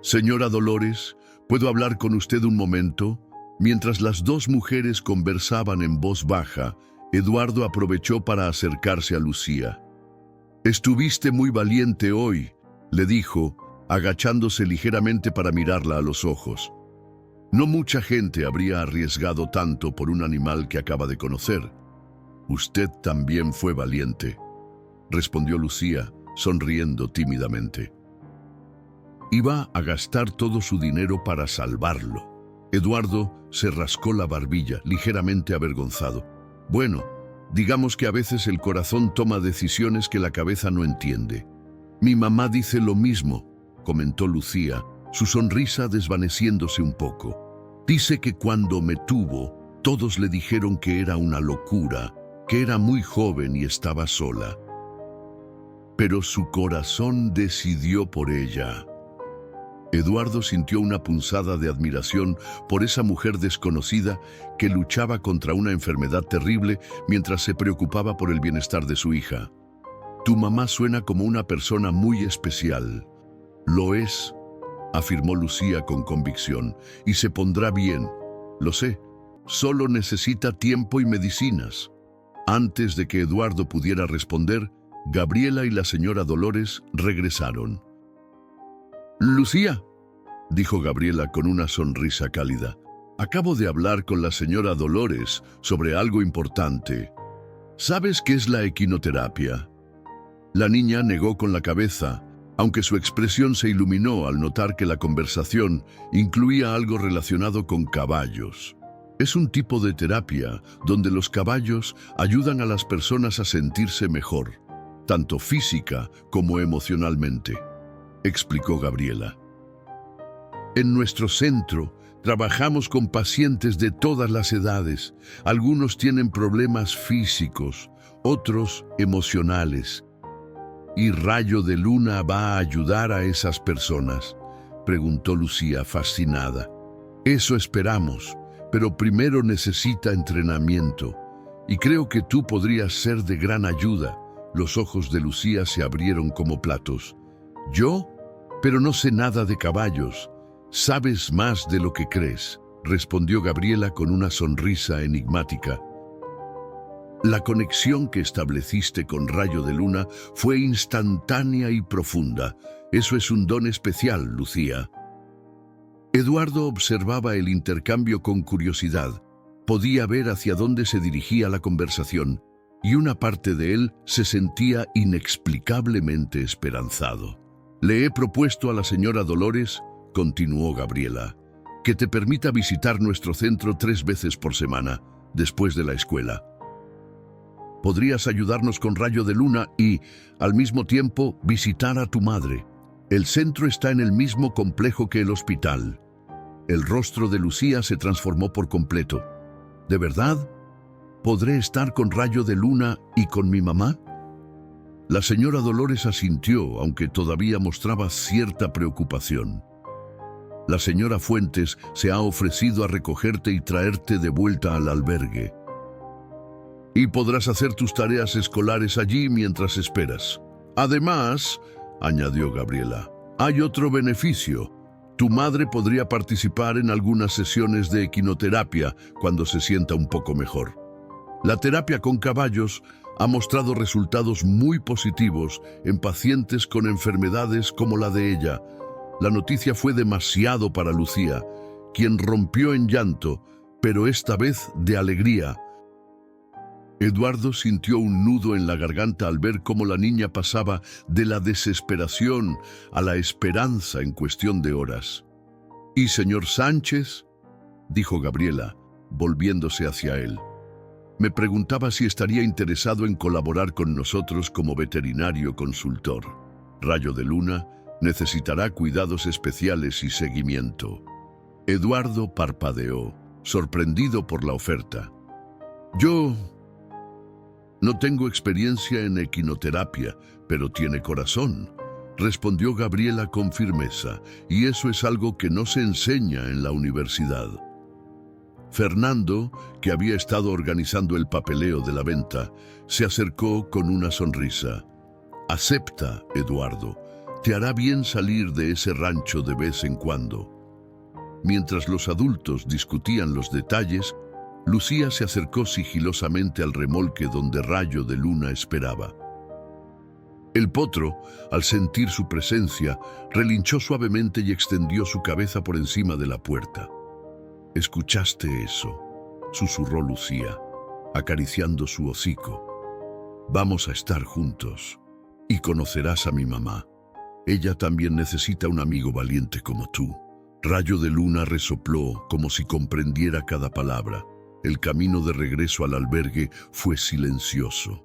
[SPEAKER 1] Señora Dolores, ¿puedo hablar con usted un momento? Mientras las dos mujeres conversaban en voz baja, Eduardo aprovechó para acercarse a Lucía. Estuviste muy valiente hoy, le dijo, agachándose ligeramente para mirarla a los ojos. No mucha gente habría arriesgado tanto por un animal que acaba de conocer. Usted también fue valiente, respondió Lucía, sonriendo tímidamente. Iba a gastar todo su dinero para salvarlo. Eduardo se rascó la barbilla, ligeramente avergonzado. Bueno, digamos que a veces el corazón toma decisiones que la cabeza no entiende. Mi mamá dice lo mismo, comentó Lucía, su sonrisa desvaneciéndose un poco. Dice que cuando me tuvo, todos le dijeron que era una locura, que era muy joven y estaba sola. Pero su corazón decidió por ella. Eduardo sintió una punzada de admiración por esa mujer desconocida que luchaba contra una enfermedad terrible mientras se preocupaba por el bienestar de su hija. Tu mamá suena como una persona muy especial. Lo es, afirmó Lucía con convicción, y se pondrá bien. Lo sé, solo necesita tiempo y medicinas. Antes de que Eduardo pudiera responder, Gabriela y la señora Dolores regresaron. Lucía, dijo Gabriela con una sonrisa cálida, acabo de hablar con la señora Dolores sobre algo importante. ¿Sabes qué es la equinoterapia? La niña negó con la cabeza, aunque su expresión se iluminó al notar que la conversación incluía algo relacionado con caballos. Es un tipo de terapia donde los caballos ayudan a las personas a sentirse mejor, tanto física como emocionalmente, explicó Gabriela. En nuestro centro trabajamos con pacientes de todas las edades. Algunos tienen problemas físicos, otros emocionales. ¿Y Rayo de Luna va a ayudar a esas personas?, preguntó Lucía, fascinada. Eso esperamos, pero primero necesita entrenamiento. Y creo que tú podrías ser de gran ayuda. Los ojos de Lucía se abrieron como platos. ¿Yo? Pero no sé nada de caballos. Sabes más de lo que crees, respondió Gabriela con una sonrisa enigmática. La conexión que estableciste con Rayo de Luna fue instantánea y profunda. Eso es un don especial, Lucía. Eduardo observaba el intercambio con curiosidad. Podía ver hacia dónde se dirigía la conversación, y una parte de él se sentía inexplicablemente esperanzado. Le he propuesto a la señora Dolores, continuó Gabriela, que te permita visitar nuestro centro 3 veces por semana, después de la escuela. Podrías ayudarnos con Rayo de Luna y, al mismo tiempo, visitar a tu madre. El centro está en el mismo complejo que el hospital. El rostro de Lucía se transformó por completo. ¿De verdad? ¿Podré estar con Rayo de Luna y con mi mamá? La señora Dolores asintió, aunque todavía mostraba cierta preocupación. La señora Fuentes se ha ofrecido a recogerte y traerte de vuelta al albergue. Y podrás hacer tus tareas escolares allí mientras esperas. Además, añadió Gabriela, hay otro beneficio. Tu madre podría participar en algunas sesiones de equinoterapia cuando se sienta un poco mejor. La terapia con caballos ha mostrado resultados muy positivos en pacientes con enfermedades como la de ella. La noticia fue demasiado para Lucía, quien rompió en llanto, pero esta vez de alegría. Eduardo sintió un nudo en la garganta al ver cómo la niña pasaba de la desesperación a la esperanza en cuestión de horas. «¿Y señor Sánchez?», dijo Gabriela, volviéndose hacia él. «Me preguntaba si estaría interesado en colaborar con nosotros como veterinario consultor. Rayo de Luna necesitará cuidados especiales y seguimiento». Eduardo parpadeó, sorprendido por la oferta. «Yo no tengo experiencia en equinoterapia, pero tiene corazón», respondió Gabriela con firmeza, y eso es algo que no se enseña en la universidad. Fernando, que había estado organizando el papeleo de la venta, se acercó con una sonrisa. «Acepta, Eduardo, te hará bien salir de ese rancho de vez en cuando». Mientras los adultos discutían los detalles, Lucía se acercó sigilosamente al remolque donde Rayo de Luna esperaba. El potro, al sentir su presencia, relinchó suavemente y extendió su cabeza por encima de la puerta. «¿Escuchaste eso?», susurró Lucía, acariciando su hocico. «Vamos a estar juntos y conocerás a mi mamá. Ella también necesita un amigo valiente como tú». Rayo de Luna resopló como si comprendiera cada palabra. El camino de regreso al albergue fue silencioso.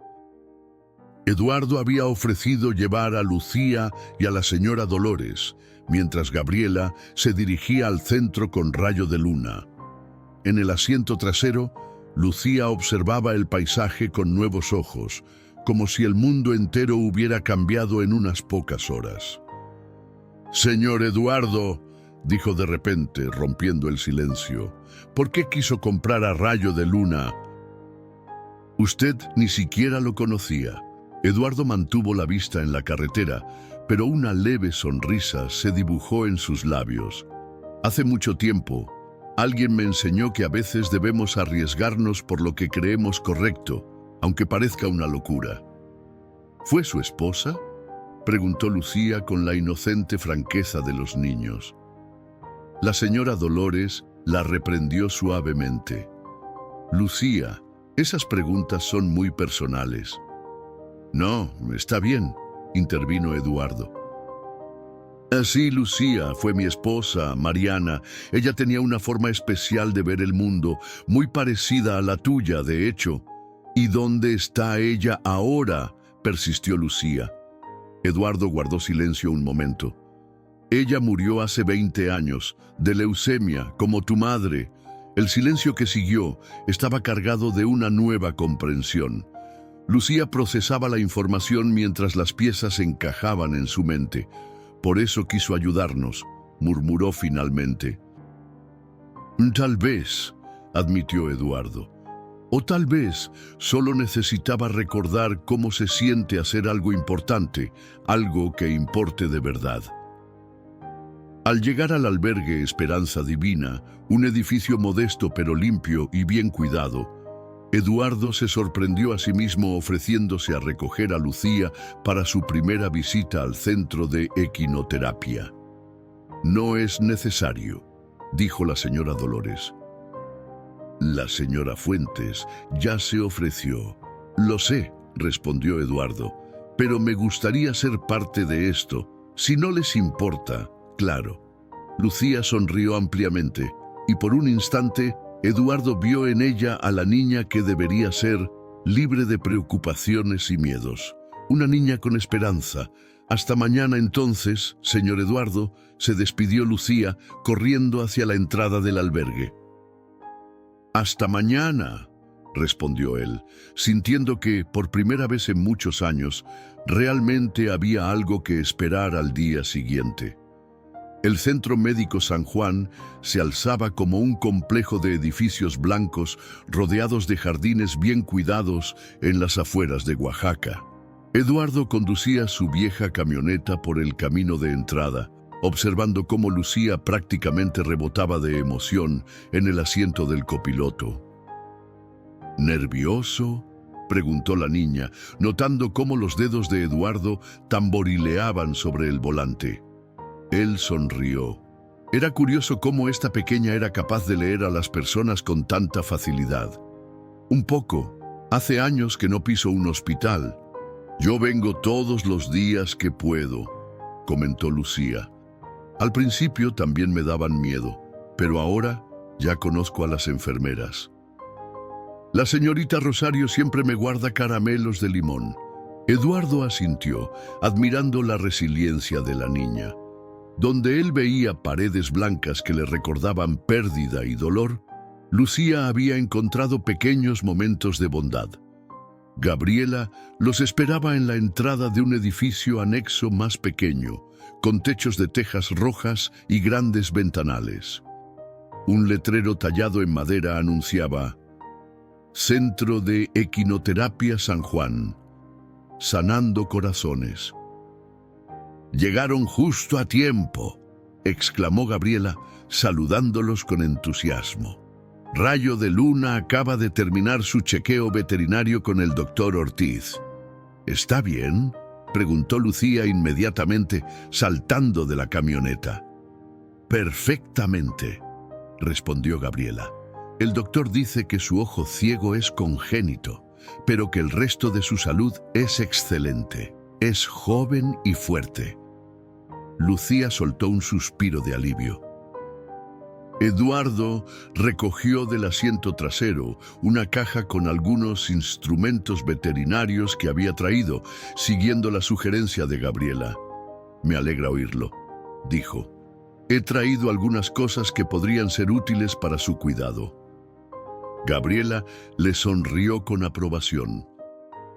[SPEAKER 1] Eduardo había ofrecido llevar a Lucía y a la señora Dolores, mientras Gabriela se dirigía al centro con Rayo de Luna. En el asiento trasero, Lucía observaba el paisaje con nuevos ojos, como si el mundo entero hubiera cambiado en unas pocas horas. «Señor Eduardo», dijo de repente, rompiendo el silencio, «¿por qué quiso comprar a Rayo de Luna? Usted ni siquiera lo conocía». Eduardo mantuvo la vista en la carretera, pero una leve sonrisa se dibujó en sus labios. «Hace mucho tiempo, alguien me enseñó que a veces debemos arriesgarnos por lo que creemos correcto, aunque parezca una locura». «¿Fue su esposa?», preguntó Lucía con la inocente franqueza de los niños. La señora Dolores la reprendió suavemente. «Lucía, esas preguntas son muy personales». «No, está bien», intervino Eduardo. «Sí, Lucía, fue mi esposa, Mariana. Ella tenía una forma especial de ver el mundo, muy parecida a la tuya, de hecho». «¿Y dónde está ella ahora?», persistió Lucía. Eduardo guardó silencio un momento. Ella murió hace 20 años, de leucemia, como tu madre. El silencio que siguió estaba cargado de una nueva comprensión. Lucía procesaba la información mientras las piezas encajaban en su mente. Por eso quiso ayudarnos, murmuró finalmente. Tal vez, admitió Eduardo. O tal vez solo necesitaba recordar cómo se siente hacer algo importante, algo que importe de verdad. Al llegar al albergue Esperanza Divina, un edificio modesto pero limpio y bien cuidado, Eduardo se sorprendió a sí mismo ofreciéndose a recoger a Lucía para su primera visita al centro de equinoterapia. No es necesario, dijo la señora Dolores. La señora Fuentes ya se ofreció. Lo sé, respondió Eduardo, pero me gustaría ser parte de esto, si no les importa. Claro. Lucía sonrió ampliamente, y por un instante, Eduardo vio en ella a la niña que debería ser, libre de preocupaciones y miedos. Una niña con esperanza. Hasta mañana entonces, señor Eduardo, se despidió Lucía, corriendo hacia la entrada del albergue. Hasta mañana, respondió él, sintiendo que, por primera vez en muchos años, realmente había algo que esperar al día siguiente. El Centro Médico San Juan se alzaba como un complejo de edificios blancos rodeados de jardines bien cuidados en las afueras de Oaxaca. Eduardo conducía su vieja camioneta por el camino de entrada, observando cómo Lucía prácticamente rebotaba de emoción en el asiento del copiloto. ¿Nervioso?, preguntó la niña, notando cómo los dedos de Eduardo tamborileaban sobre el volante. Él sonrió. Era curioso cómo esta pequeña era capaz de leer a las personas con tanta facilidad. Un poco. Hace años que no piso un hospital. Yo vengo todos los días que puedo, comentó Lucía. Al principio también me daban miedo, pero ahora ya conozco a las enfermeras. La señorita Rosario siempre me guarda caramelos de limón. Eduardo asintió, admirando la resiliencia de la niña. Donde él veía paredes blancas que le recordaban pérdida y dolor, Lucía había encontrado pequeños momentos de bondad. Gabriela los esperaba en la entrada de un edificio anexo más pequeño, con techos de tejas rojas y grandes ventanales. Un letrero tallado en madera anunciaba: Centro de Equinoterapia San Juan, sanando corazones. «Llegaron justo a tiempo», exclamó Gabriela, saludándolos con entusiasmo. Rayo de Luna acaba de terminar su chequeo veterinario con el doctor Ortiz. ¿Está bien?, preguntó Lucía inmediatamente, saltando de la camioneta. «Perfectamente», respondió Gabriela. «El doctor dice que su ojo ciego es congénito, pero que el resto de su salud es excelente. Es joven y fuerte». Lucía soltó un suspiro de alivio. Eduardo recogió del asiento trasero una caja con algunos instrumentos veterinarios que había traído, siguiendo la sugerencia de Gabriela. «Me alegra oírlo», dijo. «He traído algunas cosas que podrían ser útiles para su cuidado». Gabriela le sonrió con aprobación.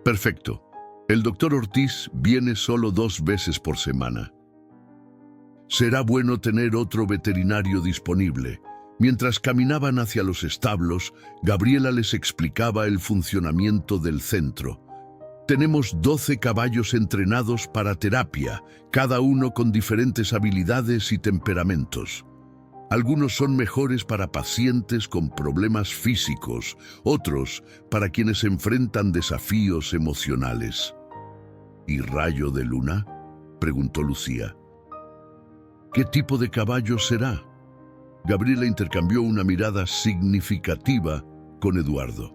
[SPEAKER 1] «Perfecto. El doctor Ortiz viene solo 2 veces por semana. Será bueno tener otro veterinario disponible». Mientras caminaban hacia los establos, Gabriela les explicaba el funcionamiento del centro. «Tenemos 12 caballos entrenados para terapia, cada uno con diferentes habilidades y temperamentos. Algunos son mejores para pacientes con problemas físicos, otros para quienes enfrentan desafíos emocionales». «¿Y Rayo de Luna?», preguntó Lucía. «¿Qué tipo de caballo será?». Gabriela intercambió una mirada significativa con Eduardo.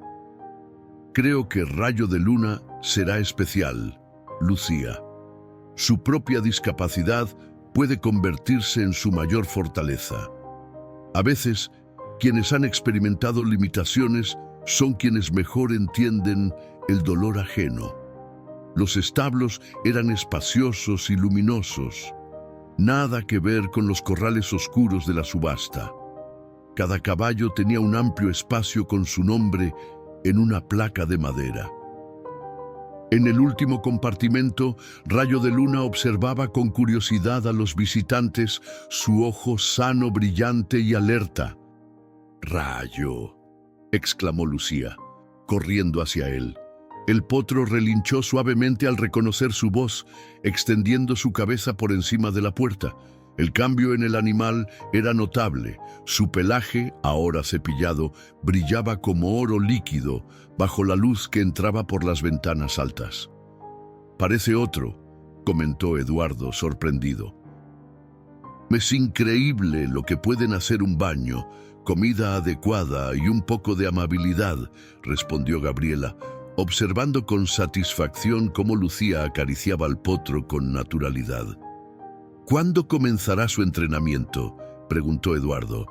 [SPEAKER 1] «Creo que Rayo de Luna será especial, Lucía. Su propia discapacidad puede convertirse en su mayor fortaleza. A veces, quienes han experimentado limitaciones son quienes mejor entienden el dolor ajeno». Los establos eran espaciosos y luminosos. Nada que ver con los corrales oscuros de la subasta. Cada caballo tenía un amplio espacio con su nombre en una placa de madera. En el último compartimento, Rayo de Luna observaba con curiosidad a los visitantes, su ojo sano, brillante y alerta. «Rayo», exclamó Lucía, corriendo hacia él. El potro relinchó suavemente al reconocer su voz, extendiendo su cabeza por encima de la puerta. El cambio en el animal era notable. Su pelaje, ahora cepillado, brillaba como oro líquido bajo la luz que entraba por las ventanas altas. «Parece otro», comentó Eduardo, sorprendido. «Es increíble lo que pueden hacer un baño, comida adecuada y un poco de amabilidad», respondió Gabriela, observando con satisfacción cómo Lucía acariciaba al potro con naturalidad. «¿Cuándo comenzará su entrenamiento?», preguntó Eduardo.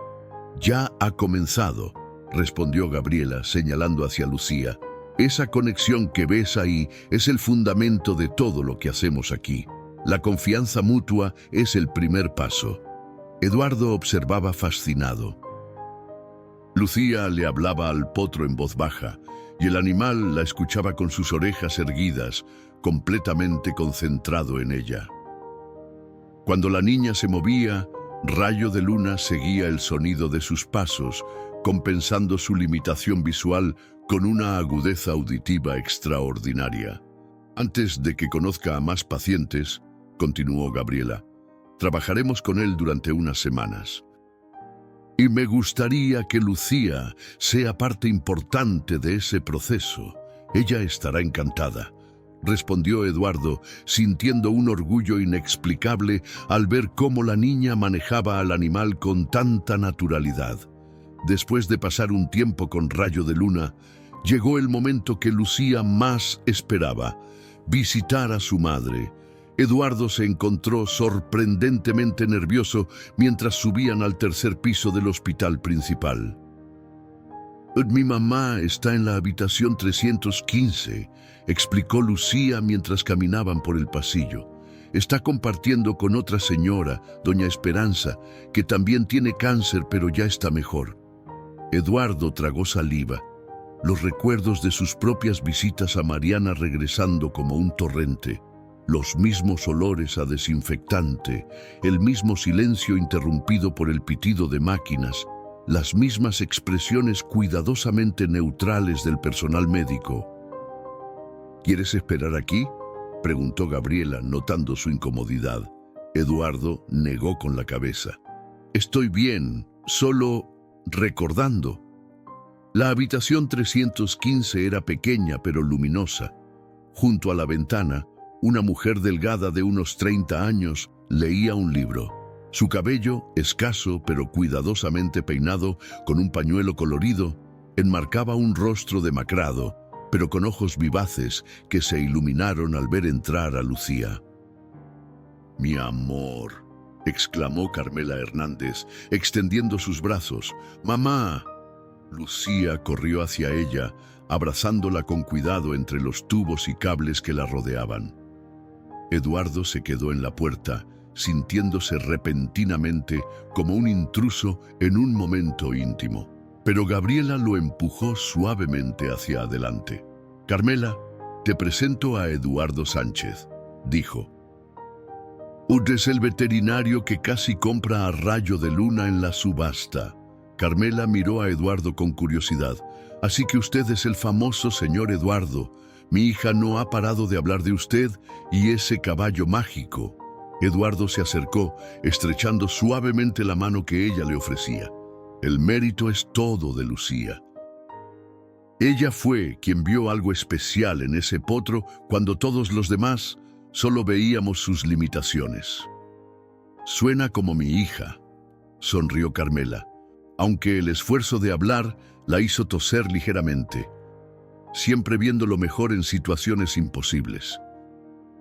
[SPEAKER 1] «Ya ha comenzado», respondió Gabriela, señalando hacia Lucía. «Esa conexión que ves ahí es el fundamento de todo lo que hacemos aquí. La confianza mutua es el primer paso». Eduardo observaba fascinado. Lucía le hablaba al potro en voz baja, y el animal la escuchaba con sus orejas erguidas, completamente concentrado en ella. Cuando la niña se movía, Rayo de Luna seguía el sonido de sus pasos, compensando su limitación visual con una agudeza auditiva extraordinaria. «Antes de que conozca a más pacientes», continuó Gabriela, «trabajaremos con él durante unas semanas. Y me gustaría que Lucía sea parte importante de ese proceso. Ella estará encantada», respondió Eduardo, sintiendo un orgullo inexplicable al ver cómo la niña manejaba al animal con tanta naturalidad. Después de pasar un tiempo con Rayo de Luna, llegó el momento que Lucía más esperaba: visitar a su madre. Eduardo se encontró sorprendentemente nervioso mientras subían al tercer piso del hospital principal. «Mi mamá está en la habitación 315», explicó Lucía mientras caminaban por el pasillo. «Está compartiendo con otra señora, doña Esperanza, que también tiene cáncer pero ya está mejor». Eduardo tragó saliva. Los recuerdos de sus propias visitas a Mariana regresando como un torrente. Los mismos olores a desinfectante, el mismo silencio interrumpido por el pitido de máquinas, las mismas expresiones cuidadosamente neutrales del personal médico. «¿Quieres esperar aquí?», preguntó Gabriela, notando su incomodidad. Eduardo negó con la cabeza. «Estoy bien, solo recordando». La habitación 315 era pequeña pero luminosa. Junto a la ventana, una mujer delgada de unos 30 años leía un libro. Su cabello, escaso pero cuidadosamente peinado con un pañuelo colorido, enmarcaba un rostro demacrado, pero con ojos vivaces que se iluminaron al ver entrar a Lucía. «Mi amor», exclamó Carmela Hernández, extendiendo sus brazos. «¡Mamá!». Lucía corrió hacia ella, abrazándola con cuidado entre los tubos y cables que la rodeaban. Eduardo se quedó en la puerta, sintiéndose repentinamente como un intruso en un momento íntimo. Pero Gabriela lo empujó suavemente hacia adelante. «Carmela, te presento a Eduardo Sánchez», dijo. «Usted es el veterinario que casi compra a Rayo de Luna en la subasta». Carmela miró a Eduardo con curiosidad. «Así que usted es el famoso señor Eduardo. Mi hija no ha parado de hablar de usted y ese caballo mágico». Eduardo se acercó, estrechando suavemente la mano que ella le ofrecía. «El mérito es todo de Lucía. Ella fue quien vio algo especial en ese potro cuando todos los demás solo veíamos sus limitaciones». «Suena como mi hija», sonrió Carmela, aunque el esfuerzo de hablar la hizo toser ligeramente, siempre viendo lo mejor en situaciones imposibles.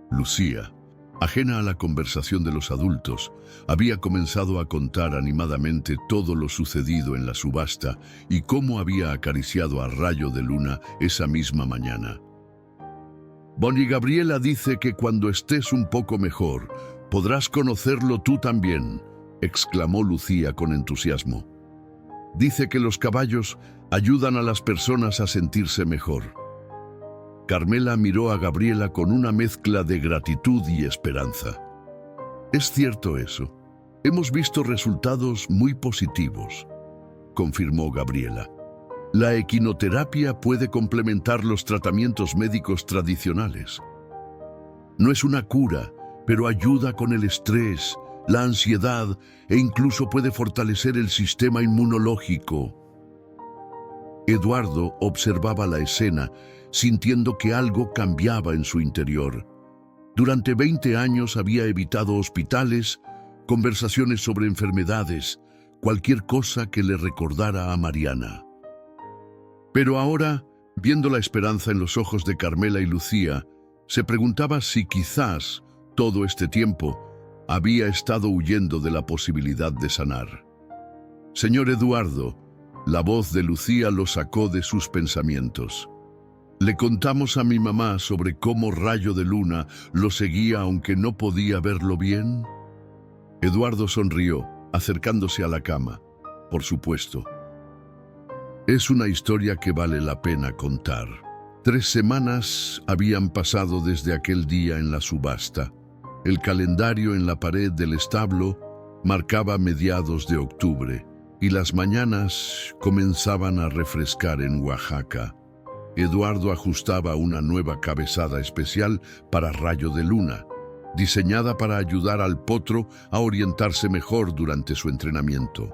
[SPEAKER 1] Lucía, ajena a la conversación de los adultos, había comenzado a contar animadamente todo lo sucedido en la subasta y cómo había acariciado a Rayo de Luna esa misma mañana. «Bonnie Gabriela dice que cuando estés un poco mejor, Podrás conocerlo tú también, exclamó Lucía con entusiasmo. Dice que los caballos ayudan a las personas a sentirse mejor. Carmela miró a Gabriela con una mezcla de gratitud y esperanza. Es cierto eso. Hemos visto resultados muy positivos, confirmó Gabriela. La equinoterapia puede complementar los tratamientos médicos tradicionales. No es una cura, pero ayuda con el estrés, la ansiedad e incluso puede fortalecer el sistema inmunológico. Eduardo observaba la escena, sintiendo que algo cambiaba en su interior. Durante 20 años había evitado hospitales, conversaciones sobre enfermedades, cualquier cosa que le recordara a Mariana. Pero ahora, viendo la esperanza en los ojos de Carmela y Lucía, se preguntaba si quizás todo este tiempo había estado huyendo de la posibilidad de sanar. Señor Eduardo, la voz de Lucía lo sacó de sus pensamientos. Le contamos a mi mamá sobre cómo Rayo de Luna lo seguía aunque no podía verlo bien. Eduardo sonrió, acercándose a la cama. Por supuesto. Es una historia que vale la pena contar. 3 semanas habían pasado desde aquel día en la subasta. El calendario en la pared del establo marcaba mediados de octubre y las mañanas comenzaban a refrescar en Oaxaca. Eduardo ajustaba una nueva cabezada especial para Rayo de Luna, diseñada para ayudar al potro a orientarse mejor durante su entrenamiento.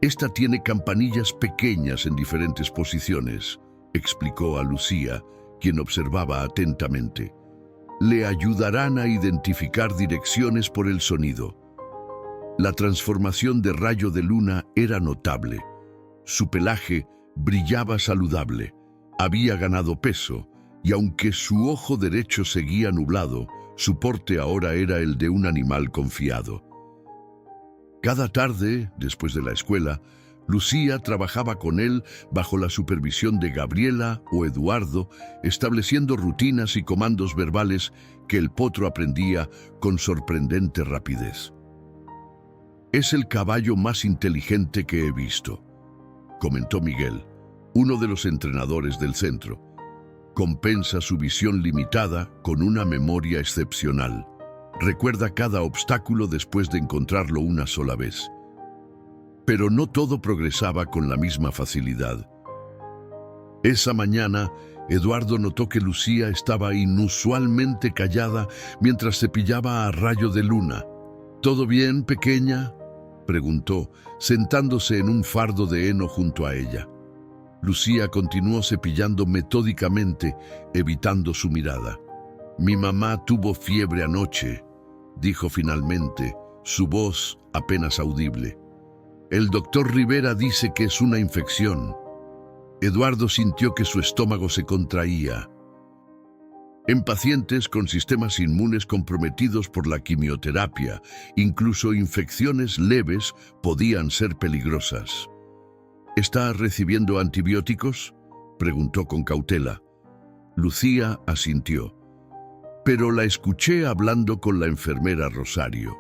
[SPEAKER 1] Esta tiene campanillas pequeñas en diferentes posiciones, explicó a Lucía, quien observaba atentamente. Le ayudarán a identificar direcciones por el sonido. La transformación de Rayo de Luna era notable. Su pelaje brillaba saludable, había ganado peso, y aunque su ojo derecho seguía nublado, su porte ahora era el de un animal confiado. Cada tarde, después de la escuela, Lucía trabajaba con él bajo la supervisión de Gabriela o Eduardo, estableciendo rutinas y comandos verbales que el potro aprendía con sorprendente rapidez. Es el caballo más inteligente que he visto, comentó Miguel, uno de los entrenadores del centro. Compensa su visión limitada con una memoria excepcional. Recuerda cada obstáculo después de encontrarlo una sola vez. Pero no todo progresaba con la misma facilidad. Esa mañana, Eduardo notó que Lucía estaba inusualmente callada mientras cepillaba a Rayo de Luna. ¿Todo bien, pequeña?, preguntó, sentándose en un fardo de heno junto a ella. Lucía continuó cepillando metódicamente, evitando su mirada. «Mi mamá tuvo fiebre anoche», dijo finalmente, su voz apenas audible. «El doctor Rivera dice que es una infección». Eduardo sintió que su estómago se contraía. En pacientes con sistemas inmunes comprometidos por la quimioterapia, incluso infecciones leves podían ser peligrosas. «¿Está recibiendo antibióticos?», preguntó con cautela. Lucía asintió. «Pero la escuché hablando con la enfermera Rosario.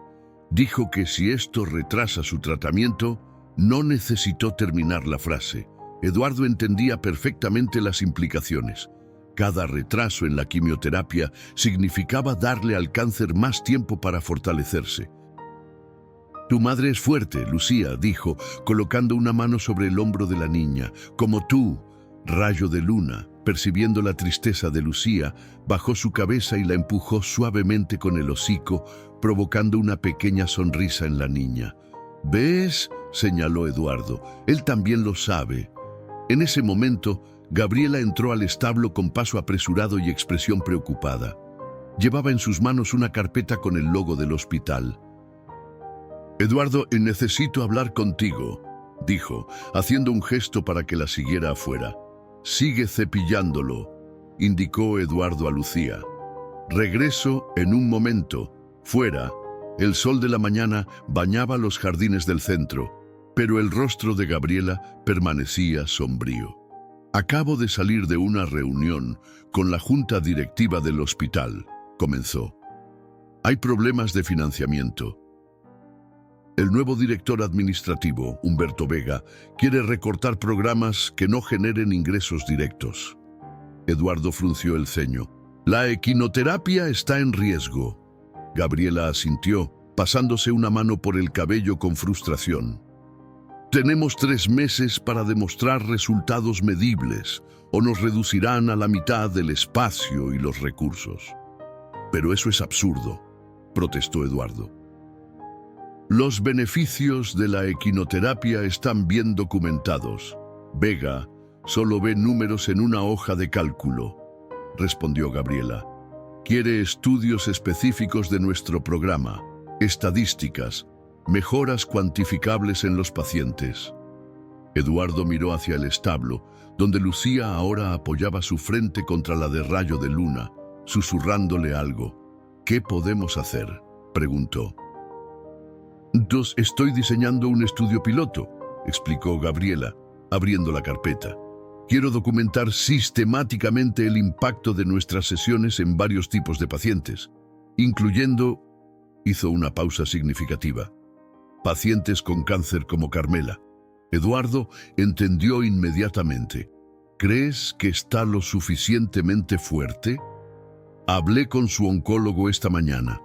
[SPEAKER 1] Dijo que si esto retrasa su tratamiento, no necesitó terminar la frase. Eduardo entendía perfectamente las implicaciones. Cada retraso en la quimioterapia significaba darle al cáncer más tiempo para fortalecerse. «Tu madre es fuerte», Lucía dijo, colocando una mano sobre el hombro de la niña. «Como tú, Rayo de Luna». Percibiendo la tristeza de Lucía, bajó su cabeza y la empujó suavemente con el hocico, provocando una pequeña sonrisa en la niña. «¿Ves?», señaló Eduardo. «Él también lo sabe». En ese momento, Gabriela entró al establo con paso apresurado y expresión preocupada. Llevaba en sus manos una carpeta con el logo del hospital. «Eduardo, necesito hablar contigo», dijo, haciendo un gesto para que la siguiera afuera. «Sigue cepillándolo», indicó Eduardo a Lucía. «Regreso en un momento». Fuera, el sol de la mañana bañaba los jardines del centro, pero el rostro de Gabriela permanecía sombrío. «Acabo de salir de una reunión con la junta directiva del hospital», comenzó. Hay problemas de financiamiento. El nuevo director administrativo, Humberto Vega, quiere recortar programas que no generen ingresos directos. Eduardo frunció el ceño. La equinoterapia está en riesgo. Gabriela asintió, pasándose una mano por el cabello con frustración. Tenemos 3 meses para demostrar resultados medibles, o nos reducirán a la mitad del espacio y los recursos. Pero eso es absurdo, protestó Eduardo. Los beneficios de la equinoterapia están bien documentados. Vega solo ve números en una hoja de cálculo, respondió Gabriela. Quiere estudios específicos de nuestro programa, estadísticas, mejoras cuantificables en los pacientes. Eduardo miró hacia el establo, donde Lucía ahora apoyaba su frente contra la de Rayo de Luna, susurrándole algo. ¿Qué podemos hacer?, preguntó. Estoy diseñando un estudio piloto, explicó Gabriela, abriendo la carpeta. Quiero documentar sistemáticamente el impacto de nuestras sesiones en varios tipos de pacientes, incluyendo, hizo una pausa significativa, pacientes con cáncer como Carmela. Eduardo entendió inmediatamente. ¿Crees que está lo suficientemente fuerte? Hablé con su oncólogo esta mañana.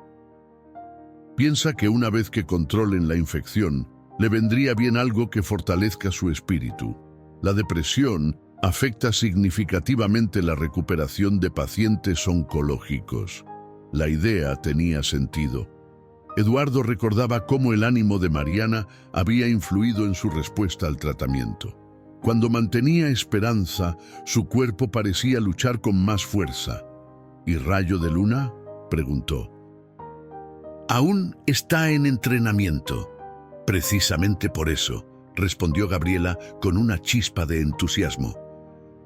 [SPEAKER 1] Piensa que una vez que controlen la infección, le vendría bien algo que fortalezca su espíritu. La depresión afecta significativamente la recuperación de pacientes oncológicos. La idea tenía sentido. Eduardo recordaba cómo el ánimo de Mariana había influido en su respuesta al tratamiento. Cuando mantenía esperanza, su cuerpo parecía luchar con más fuerza. ¿Y Rayo de Luna?, preguntó. Aún está en entrenamiento. Precisamente por eso, respondió Gabriela con una chispa de entusiasmo.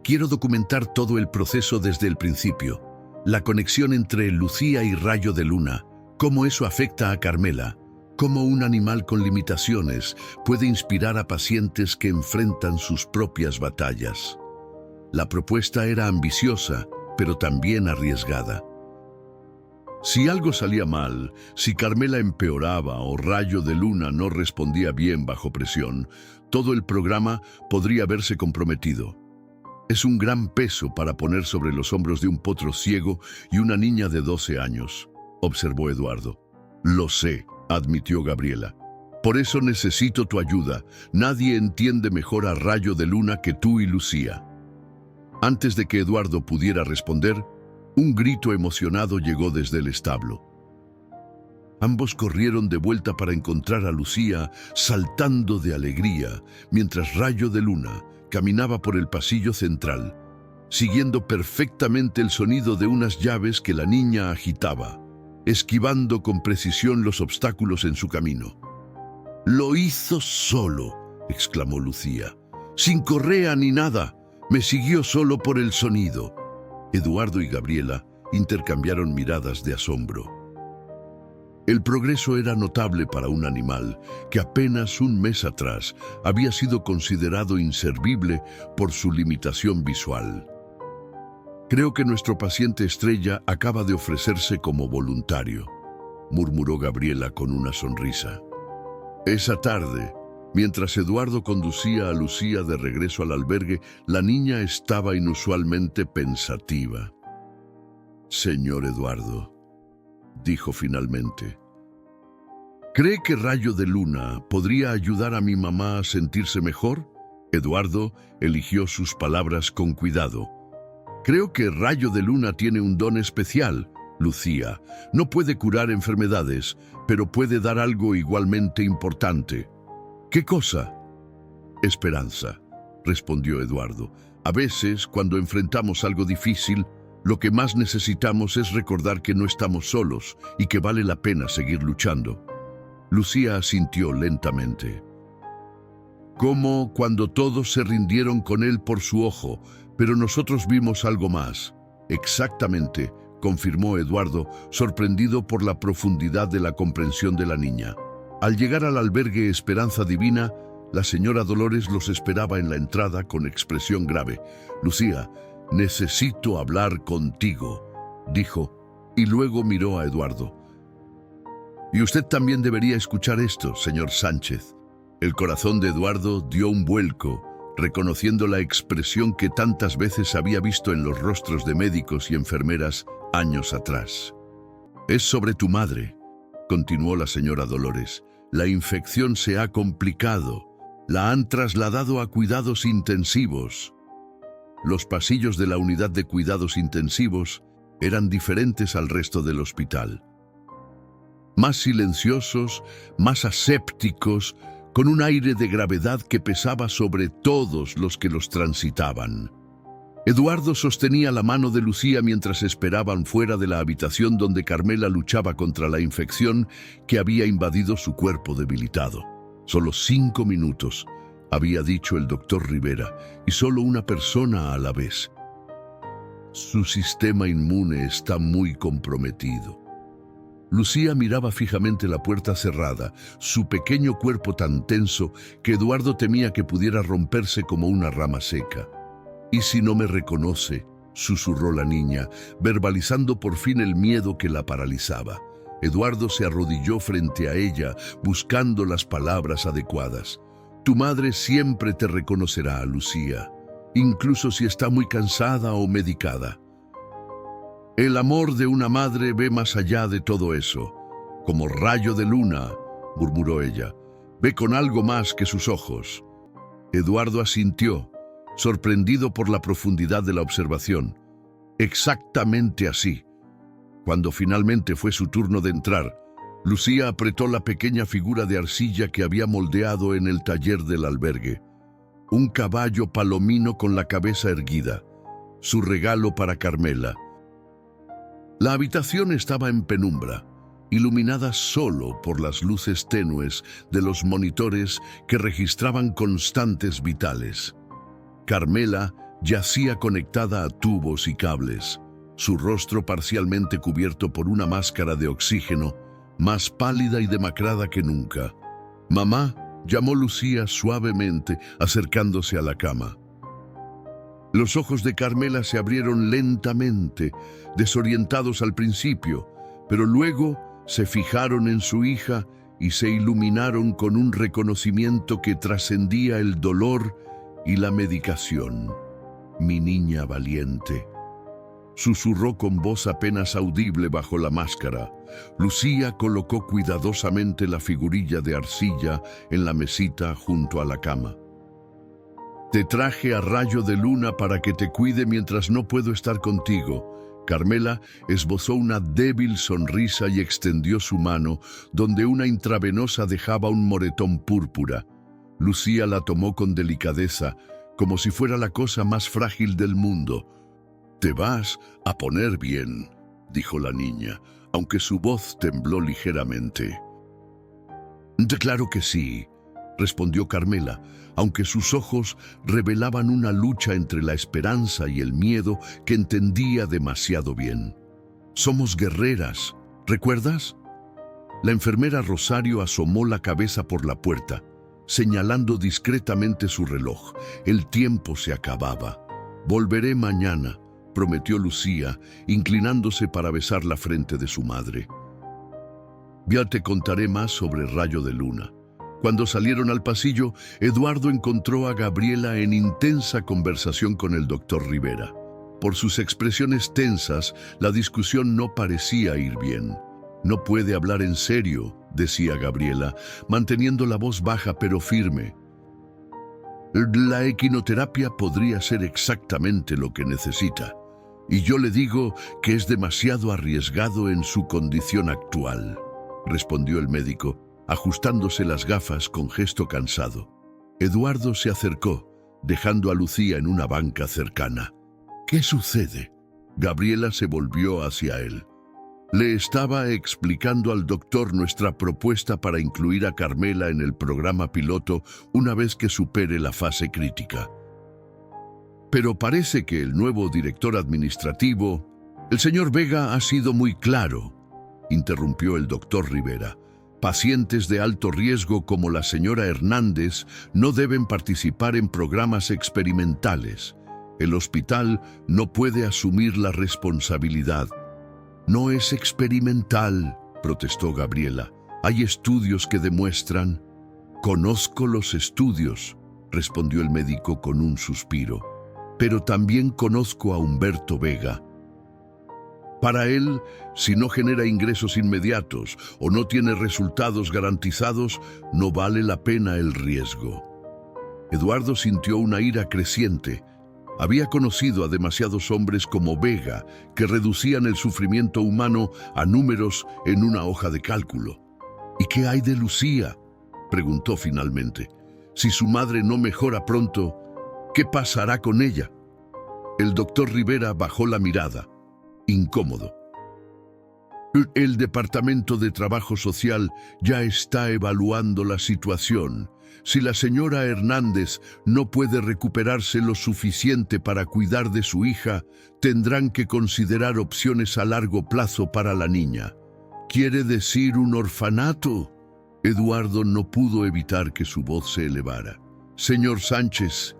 [SPEAKER 1] Quiero documentar todo el proceso desde el principio. La conexión entre Lucía y Rayo de Luna, cómo eso afecta a Carmela, cómo un animal con limitaciones puede inspirar a pacientes que enfrentan sus propias batallas. La propuesta era ambiciosa, pero también arriesgada. Si algo salía mal, si Carmela empeoraba o Rayo de Luna no respondía bien bajo presión, todo el programa podría verse comprometido. Es un gran peso para poner sobre los hombros de un potro ciego y una niña de 12 años, observó Eduardo. Lo sé, admitió Gabriela. Por eso necesito tu ayuda. Nadie entiende mejor a Rayo de Luna que tú y Lucía. Antes de que Eduardo pudiera responder, un grito emocionado llegó desde el establo. Ambos corrieron de vuelta para encontrar a Lucía saltando de alegría, mientras Rayo de Luna caminaba por el pasillo central, siguiendo perfectamente el sonido de unas llaves que la niña agitaba, esquivando con precisión los obstáculos en su camino. «Lo hizo solo», exclamó Lucía. «Sin correa ni nada, me siguió solo por el sonido». Eduardo y Gabriela intercambiaron miradas de asombro. El progreso era notable para un animal que apenas un mes atrás había sido considerado inservible por su limitación visual. «Creo que nuestro paciente estrella acaba de ofrecerse como voluntario», murmuró Gabriela con una sonrisa. Esa tarde, mientras Eduardo conducía a Lucía de regreso al albergue, la niña estaba inusualmente pensativa. «Señor Eduardo», dijo finalmente, «¿cree que Rayo de Luna podría ayudar a mi mamá a sentirse mejor?» Eduardo eligió sus palabras con cuidado. «Creo que Rayo de Luna tiene un don especial, Lucía. No puede curar enfermedades, pero puede dar algo igualmente importante». «¿Qué cosa?» «Esperanza», respondió Eduardo. «A veces, cuando enfrentamos algo difícil, lo que más necesitamos es recordar que no estamos solos y que vale la pena seguir luchando». Lucía asintió lentamente. «Como cuando todos se rindieron con él por su ojo, pero nosotros vimos algo más». «Exactamente», confirmó Eduardo, sorprendido por la profundidad de la comprensión de la niña. Al llegar al albergue Esperanza Divina, la señora Dolores los esperaba en la entrada con expresión grave. «Lucía, necesito hablar contigo», dijo, y luego miró a Eduardo. Y usted también debería escuchar esto, señor Sánchez. El corazón de Eduardo dio un vuelco, reconociendo la expresión que tantas veces había visto en los rostros de médicos y enfermeras años atrás. «Es sobre tu madre», continuó la señora Dolores. «La infección se ha complicado. La han trasladado a cuidados intensivos». Los pasillos de la unidad de cuidados intensivos eran diferentes al resto del hospital. Más silenciosos, más asépticos, con un aire de gravedad que pesaba sobre todos los que los transitaban. Eduardo sostenía la mano de Lucía mientras esperaban fuera de la habitación donde Carmela luchaba contra la infección que había invadido su cuerpo debilitado. «Solo 5 minutos», había dicho el doctor Rivera, «y solo una persona a la vez. Su sistema inmune está muy comprometido». Lucía miraba fijamente la puerta cerrada, su pequeño cuerpo tan tenso que Eduardo temía que pudiera romperse como una rama seca. «¿Y si no me reconoce?», susurró la niña, verbalizando por fin el miedo que la paralizaba. Eduardo se arrodilló frente a ella, buscando las palabras adecuadas. «Tu madre siempre te reconocerá, Lucía, incluso si está muy cansada o medicada. El amor de una madre ve más allá de todo eso. Como rayo de luna», murmuró ella, «ve con algo más que sus ojos». Eduardo asintió, sorprendido por la profundidad de la observación. «Exactamente así». Cuando finalmente fue su turno de entrar, Lucía apretó la pequeña figura de arcilla que había moldeado en el taller del albergue. Un caballo palomino con la cabeza erguida, su regalo para Carmela. La habitación estaba en penumbra, iluminada solo por las luces tenues de los monitores que registraban constantes vitales. Carmela yacía conectada a tubos y cables, su rostro parcialmente cubierto por una máscara de oxígeno, más pálida y demacrada que nunca. «Mamá», llamó Lucía suavemente, acercándose a la cama. Los ojos de Carmela se abrieron lentamente, desorientados al principio, pero luego se fijaron en su hija y se iluminaron con un reconocimiento que trascendía el dolor y la medicación. «Mi niña valiente», susurró con voz apenas audible bajo la máscara. Lucía colocó cuidadosamente la figurilla de arcilla en la mesita junto a la cama. «Te traje a rayo de luna para que te cuide mientras no puedo estar contigo». Carmela esbozó una débil sonrisa y extendió su mano, donde una intravenosa dejaba un moretón púrpura. Lucía la tomó con delicadeza, como si fuera la cosa más frágil del mundo. «Te vas a poner bien», dijo la niña, aunque su voz tembló ligeramente. «Claro que sí», respondió Carmela, aunque sus ojos revelaban una lucha entre la esperanza y el miedo que entendía demasiado bien. «Somos guerreras, ¿recuerdas?». La enfermera Rosario asomó la cabeza por la puerta, señalando discretamente su reloj. El tiempo se acababa. «Volveré mañana», prometió Lucía, inclinándose para besar la frente de su madre. «Ya te contaré más sobre Rayo de Luna». Cuando salieron al pasillo, Eduardo encontró a Gabriela en intensa conversación con el doctor Rivera. Por sus expresiones tensas, la discusión no parecía ir bien. «No puede hablar en serio», decía Gabriela, manteniendo la voz baja pero firme. «La equinoterapia podría ser exactamente lo que necesita. Y yo le digo que es demasiado arriesgado en su condición actual», respondió el médico, ajustándose las gafas con gesto cansado. Eduardo se acercó, dejando a Lucía en una banca cercana. «¿Qué sucede?». Gabriela se volvió hacia él. «Le estaba explicando al doctor nuestra propuesta para incluir a Carmela en el programa piloto una vez que supere la fase crítica. Pero parece que el nuevo director administrativo, el señor Vega, ha sido muy claro», interrumpió el doctor Rivera. «Pacientes de alto riesgo como la señora Hernández no deben participar en programas experimentales. El hospital no puede asumir la responsabilidad». «No es experimental», protestó Gabriela. Hay estudios que demuestran... Conozco los estudios, respondió el médico con un suspiro, pero también conozco a Humberto Vega. Para él, si no genera ingresos inmediatos o no tiene resultados garantizados, no vale la pena el riesgo. Eduardo sintió una ira creciente. Había conocido a demasiados hombres como Vega que reducían el sufrimiento humano a números en una hoja de cálculo. ¿Y qué hay de Lucía?, preguntó finalmente. Si su madre no mejora pronto, ¿qué pasará con ella? El doctor Rivera bajó la mirada, incómodo. El Departamento de Trabajo Social ya está evaluando la situación. Si la señora Hernández no puede recuperarse lo suficiente para cuidar de su hija, tendrán que considerar opciones a largo plazo para la niña. ¿Quiere decir un orfanato? Eduardo no pudo evitar que su voz se elevara. Señor Sánchez,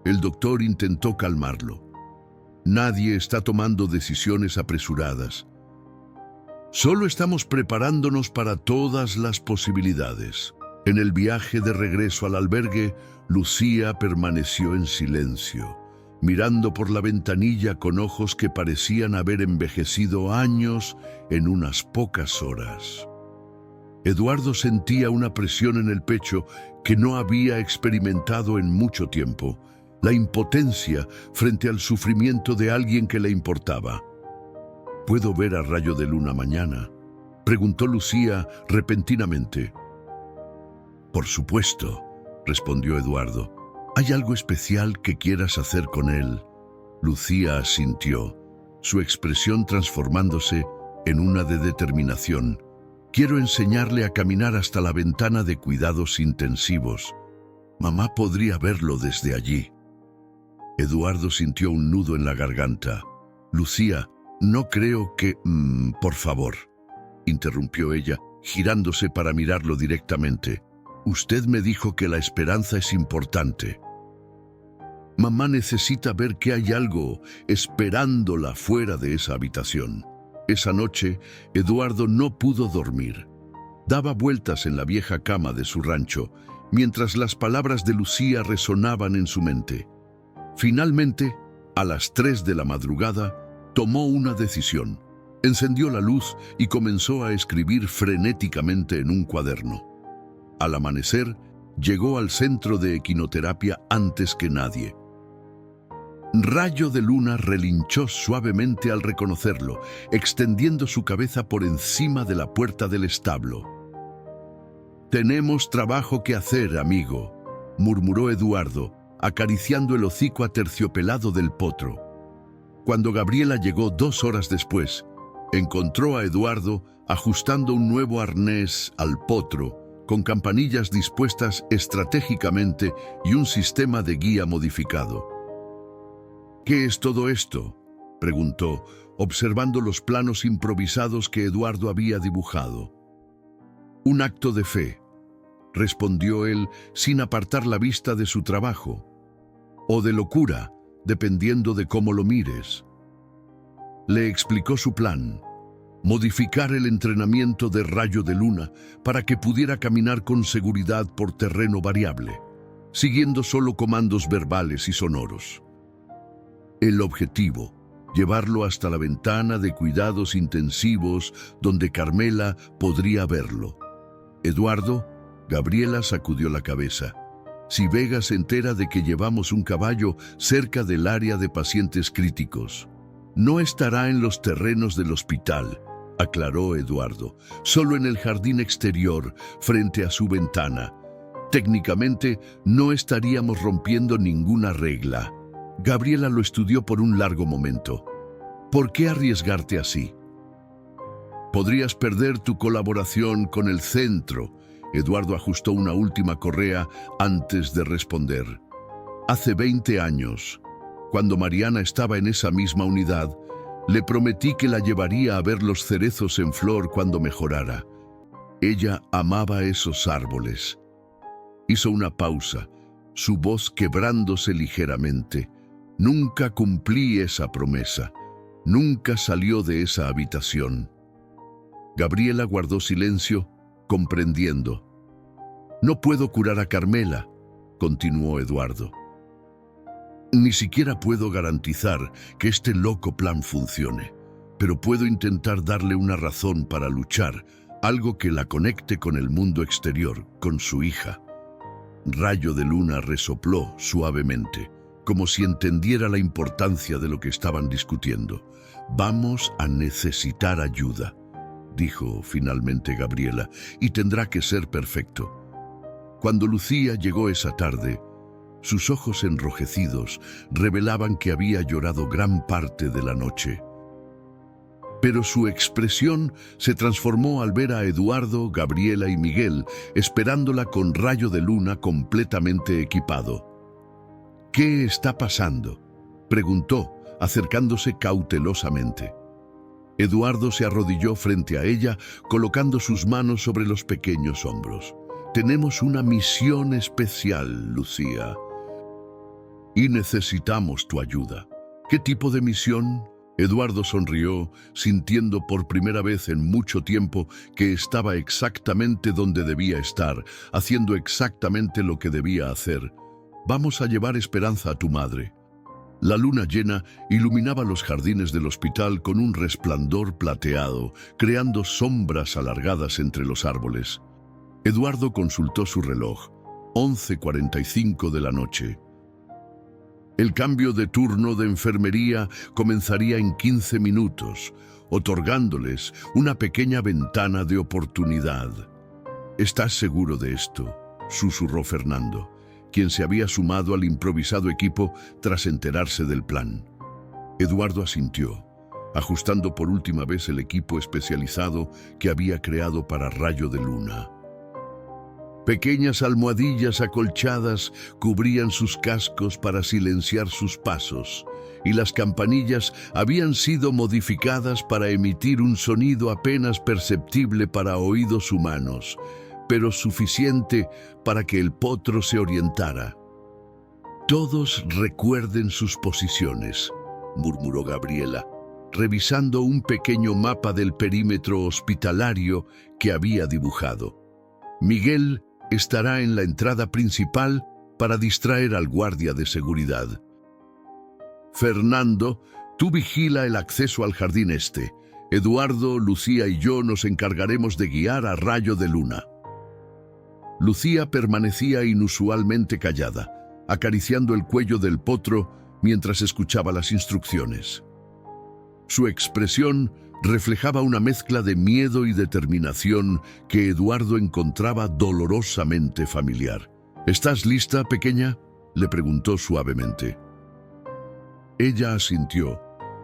[SPEAKER 1] el doctor intentó calmarlo. Nadie está tomando decisiones apresuradas. Solo estamos preparándonos para todas las posibilidades. En el viaje de regreso al albergue, Lucía permaneció en silencio, mirando por la ventanilla con ojos que parecían haber envejecido años en unas pocas horas. Eduardo sentía una presión en el pecho que no había experimentado en mucho tiempo, la impotencia frente al sufrimiento de alguien que le importaba. ¿Puedo ver a Rayo de Luna mañana?, preguntó Lucía repentinamente. Por supuesto, respondió Eduardo. ¿Hay algo especial que quieras hacer con él? Lucía asintió, su expresión transformándose en una de determinación. Quiero enseñarle a caminar hasta la ventana de cuidados intensivos. Mamá podría verlo desde allí. Eduardo sintió un nudo en la garganta. Lucía, no creo que... por favor, interrumpió ella, girándose para mirarlo directamente. Usted me dijo que la esperanza es importante. Mamá necesita ver que hay algo esperándola fuera de esa habitación. Esa noche, Eduardo no pudo dormir. Daba vueltas en la vieja cama de su rancho, mientras las palabras de Lucía resonaban en su mente. Finalmente, a las 3 de la madrugada, tomó una decisión. Encendió la luz y comenzó a escribir frenéticamente en un cuaderno. Al amanecer, llegó al centro de equinoterapia antes que nadie. Rayo de Luna relinchó suavemente al reconocerlo, extendiendo su cabeza por encima de la puerta del establo. «Tenemos trabajo que hacer, amigo», murmuró Eduardo, acariciando el hocico aterciopelado del potro. Cuando Gabriela llegó 2 horas después, encontró a Eduardo ajustando un nuevo arnés al potro, con campanillas dispuestas estratégicamente y un sistema de guía modificado. «¿Qué es todo esto?», preguntó, observando los planos improvisados que Eduardo había dibujado. «Un acto de fe», respondió él sin apartar la vista de su trabajo, «o de locura, dependiendo de cómo lo mires». Le explicó su plan: modificar el entrenamiento de Rayo de Luna para que pudiera caminar con seguridad por terreno variable, siguiendo solo comandos verbales y sonoros. El objetivo: llevarlo hasta la ventana de cuidados intensivos donde Carmela podría verlo. «Eduardo», Gabriela sacudió la cabeza. «Si Vega se entera de que llevamos un caballo cerca del área de pacientes críticos, no estará en los terrenos del hospital», aclaró Eduardo, «solo en el jardín exterior, frente a su ventana. Técnicamente, no estaríamos rompiendo ninguna regla». Gabriela lo estudió por un largo momento. «¿Por qué arriesgarte así?». «Podrías perder tu colaboración con el centro». Eduardo ajustó una última correa antes de responder. «Hace 20 años, cuando Mariana estaba en esa misma unidad, le prometí que la llevaría a ver los cerezos en flor cuando mejorara. Ella amaba esos árboles». Hizo una pausa, su voz quebrándose ligeramente. «Nunca cumplí esa promesa. Nunca salió de esa habitación». Gabriela guardó silencio, comprendiendo. «No puedo curar a Carmela», continuó Eduardo. «Ni siquiera puedo garantizar que este loco plan funcione, pero puedo intentar darle una razón para luchar, algo que la conecte con el mundo exterior, con su hija». Rayo de Luna resopló suavemente, como si entendiera la importancia de lo que estaban discutiendo. «Vamos a necesitar ayuda», dijo finalmente Gabriela, «y tendrá que ser perfecto». Cuando Lucía llegó esa tarde, sus ojos enrojecidos revelaban que había llorado gran parte de la noche. Pero su expresión se transformó al ver a Eduardo, Gabriela y Miguel esperándola con Rayo de Luna completamente equipado. «¿Qué está pasando?», preguntó, acercándose cautelosamente. Eduardo se arrodilló frente a ella, colocando sus manos sobre los pequeños hombros. «Tenemos una misión especial, Lucía, y necesitamos tu ayuda». «¿Qué tipo de misión?». Eduardo sonrió, sintiendo por primera vez en mucho tiempo que estaba exactamente donde debía estar, haciendo exactamente lo que debía hacer. «Vamos a llevar esperanza a tu madre». La luna llena iluminaba los jardines del hospital con un resplandor plateado, creando sombras alargadas entre los árboles. Eduardo consultó su reloj. 11:45 de la noche. El cambio de turno de enfermería comenzaría en 15 minutos, otorgándoles una pequeña ventana de oportunidad. «¿Estás seguro de esto?», susurró Fernando, quien se había sumado al improvisado equipo tras enterarse del plan. Eduardo asintió, ajustando por última vez el equipo especializado que había creado para Rayo de Luna. Pequeñas almohadillas acolchadas cubrían sus cascos para silenciar sus pasos, y las campanillas habían sido modificadas para emitir un sonido apenas perceptible para oídos humanos, pero suficiente para que el potro se orientara. «Todos recuerden sus posiciones», murmuró Gabriela, revisando un pequeño mapa del perímetro hospitalario que había dibujado. «Miguel estará en la entrada principal para distraer al guardia de seguridad. Fernando, tú vigila el acceso al jardín este. Eduardo, Lucía y yo nos encargaremos de guiar a Rayo de Luna». Lucía permanecía inusualmente callada, acariciando el cuello del potro mientras escuchaba las instrucciones. Su expresión reflejaba una mezcla de miedo y determinación que Eduardo encontraba dolorosamente familiar. «¿Estás lista, pequeña?», le preguntó suavemente. Ella asintió,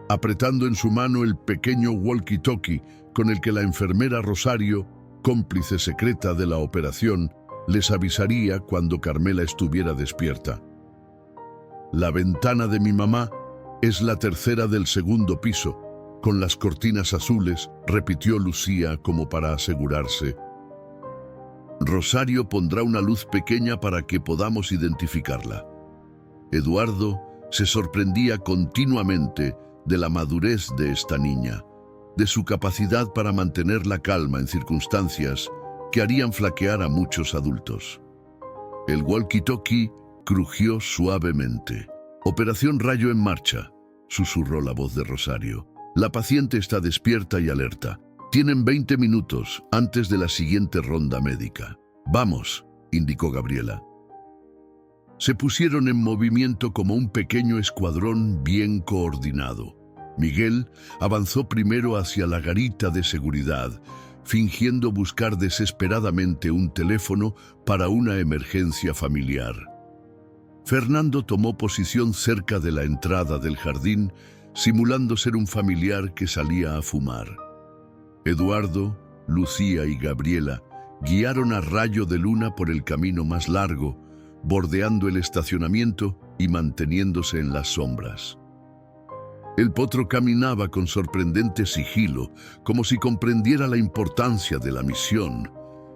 [SPEAKER 1] apretando en su mano el pequeño walkie-talkie con el que la enfermera Rosario, cómplice secreta de la operación, les avisaría cuando Carmela estuviera despierta. «La ventana de mi mamá es la tercera del segundo piso, con las cortinas azules», repitió Lucía como para asegurarse. «Rosario pondrá una luz pequeña para que podamos identificarla». Eduardo se sorprendía continuamente de la madurez de esta niña, de su capacidad para mantener la calma en circunstancias que harían flaquear a muchos adultos. El walkie-talkie crujió suavemente. «Operación Rayo en marcha», susurró la voz de Rosario. «La paciente está despierta y alerta. Tienen 20 minutos antes de la siguiente ronda médica». «Vamos», indicó Gabriela. Se pusieron en movimiento como un pequeño escuadrón bien coordinado. Miguel avanzó primero hacia la garita de seguridad, fingiendo buscar desesperadamente un teléfono para una emergencia familiar. Fernando tomó posición cerca de la entrada del jardín, simulando ser un familiar que salía a fumar. Eduardo, Lucía y Gabriela guiaron a Rayo de Luna por el camino más largo, bordeando el estacionamiento y manteniéndose en las sombras. El potro caminaba con sorprendente sigilo, como si comprendiera la importancia de la misión.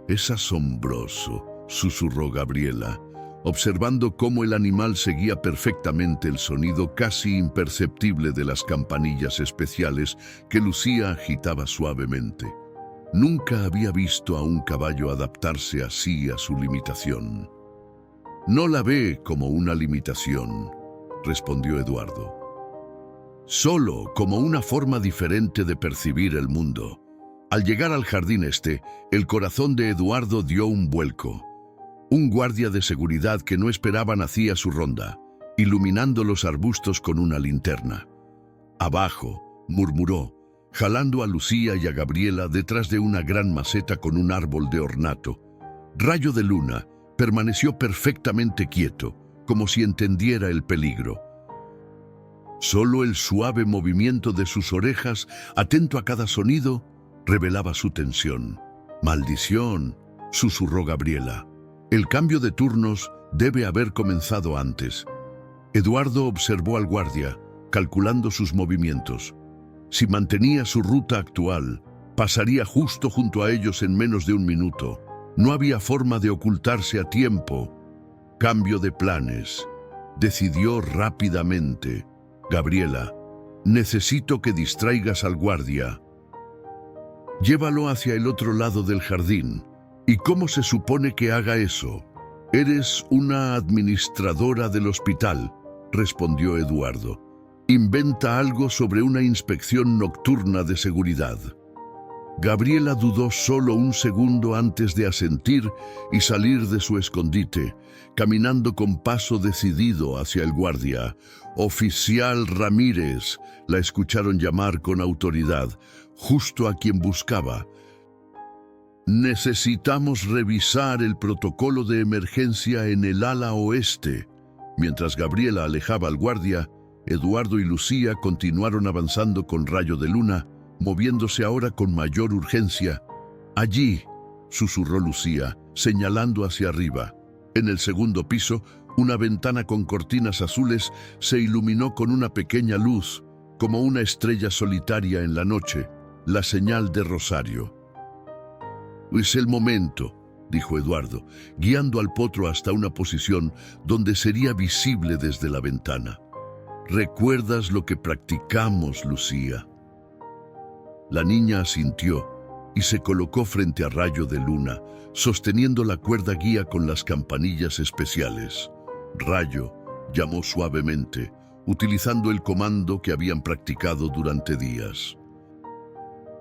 [SPEAKER 1] «Es asombroso», susurró Gabriela, observando cómo el animal seguía perfectamente el sonido casi imperceptible de las campanillas especiales que Lucía agitaba suavemente. Nunca había visto a un caballo adaptarse así a su limitación. «No la ve como una limitación», respondió Eduardo. «Solo como una forma diferente de percibir el mundo». Al llegar al jardín el corazón de Eduardo dio un vuelco. Un guardia de seguridad que no esperaban hacía su ronda, iluminando los arbustos con una linterna. «Abajo», murmuró, jalando a Lucía y a Gabriela detrás de una gran maceta con un árbol de ornato. Rayo de Luna permaneció perfectamente quieto, como si entendiera el peligro. Solo el suave movimiento de sus orejas, atento a cada sonido, revelaba su tensión. «Maldición», susurró Gabriela. «El cambio de turnos debe haber comenzado antes». Eduardo observó al guardia, calculando sus movimientos. Si mantenía su ruta actual, pasaría justo junto a ellos en menos de un minuto. No había forma de ocultarse a tiempo. «Cambio de planes», decidió rápidamente. «Gabriela, necesito que distraigas al guardia. Llévalo hacia el otro lado del jardín». «¿Y cómo se supone que haga eso?» «Eres una administradora del hospital», respondió Eduardo. «Inventa algo sobre una inspección nocturna de seguridad». Gabriela dudó solo un segundo antes de asentir y salir de su escondite, caminando con paso decidido hacia el guardia. «Oficial Ramírez», la escucharon llamar con autoridad, justo a quien buscaba. «Necesitamos revisar el protocolo de emergencia en el ala oeste». Mientras Gabriela alejaba al guardia, Eduardo y Lucía continuaron avanzando con Rayo de Luna, moviéndose ahora con mayor urgencia. «Allí», susurró Lucía, señalando hacia arriba. En el segundo piso, una ventana con cortinas azules se iluminó con una pequeña luz, como una estrella solitaria en la noche, la señal de Rosario. «Es el momento», dijo Eduardo, guiando al potro hasta una posición donde sería visible desde la ventana. «¿Recuerdas lo que practicamos, Lucía?» La niña asintió y se colocó frente a Rayo de Luna, sosteniendo la cuerda guía con las campanillas especiales. Rayo llamó suavemente, utilizando el comando que habían practicado durante días.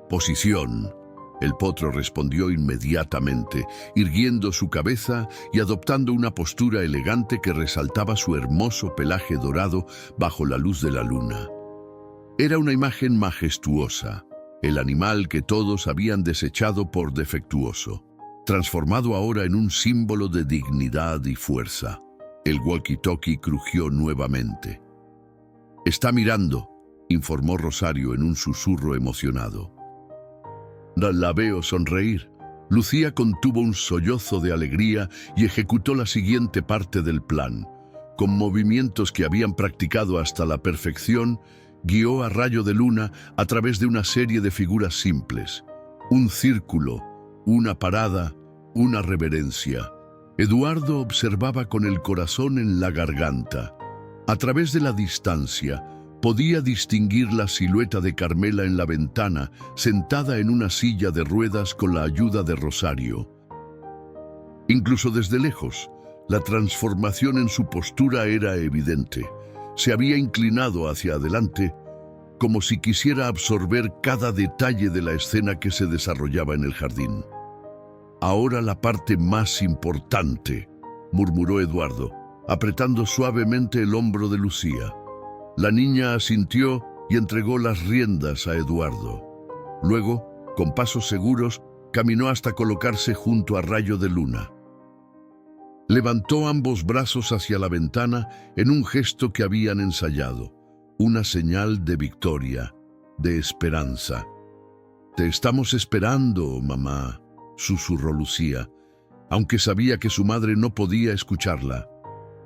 [SPEAKER 1] «Posición», el potro respondió inmediatamente, irguiendo su cabeza y adoptando una postura elegante que resaltaba su hermoso pelaje dorado bajo la luz de la luna. Era una imagen majestuosa, el animal que todos habían desechado por defectuoso, transformado ahora en un símbolo de dignidad y fuerza. El walkie-talkie crujió nuevamente. «Está mirando», informó Rosario en un susurro emocionado. La veo sonreír. Lucía contuvo un sollozo de alegría y ejecutó la siguiente parte del plan. Con movimientos que habían practicado hasta la perfección, guió a Rayo de Luna a través de una serie de figuras simples. Un círculo, una parada, una reverencia. Eduardo observaba con el corazón en la garganta. A través de la distancia, podía distinguir la silueta de Carmela en la ventana, sentada en una silla de ruedas con la ayuda de Rosario. Incluso desde lejos, la transformación en su postura era evidente. Se había inclinado hacia adelante, como si quisiera absorber cada detalle de la escena que se desarrollaba en el jardín. «Ahora la parte más importante», murmuró Eduardo, apretando suavemente el hombro de Lucía. La niña asintió y entregó las riendas a Eduardo. Luego, con pasos seguros, caminó hasta colocarse junto a Rayo de Luna. Levantó ambos brazos hacia la ventana en un gesto que habían ensayado, una señal de victoria, de esperanza. «Te estamos esperando, mamá», susurró Lucía, aunque sabía que su madre no podía escucharla.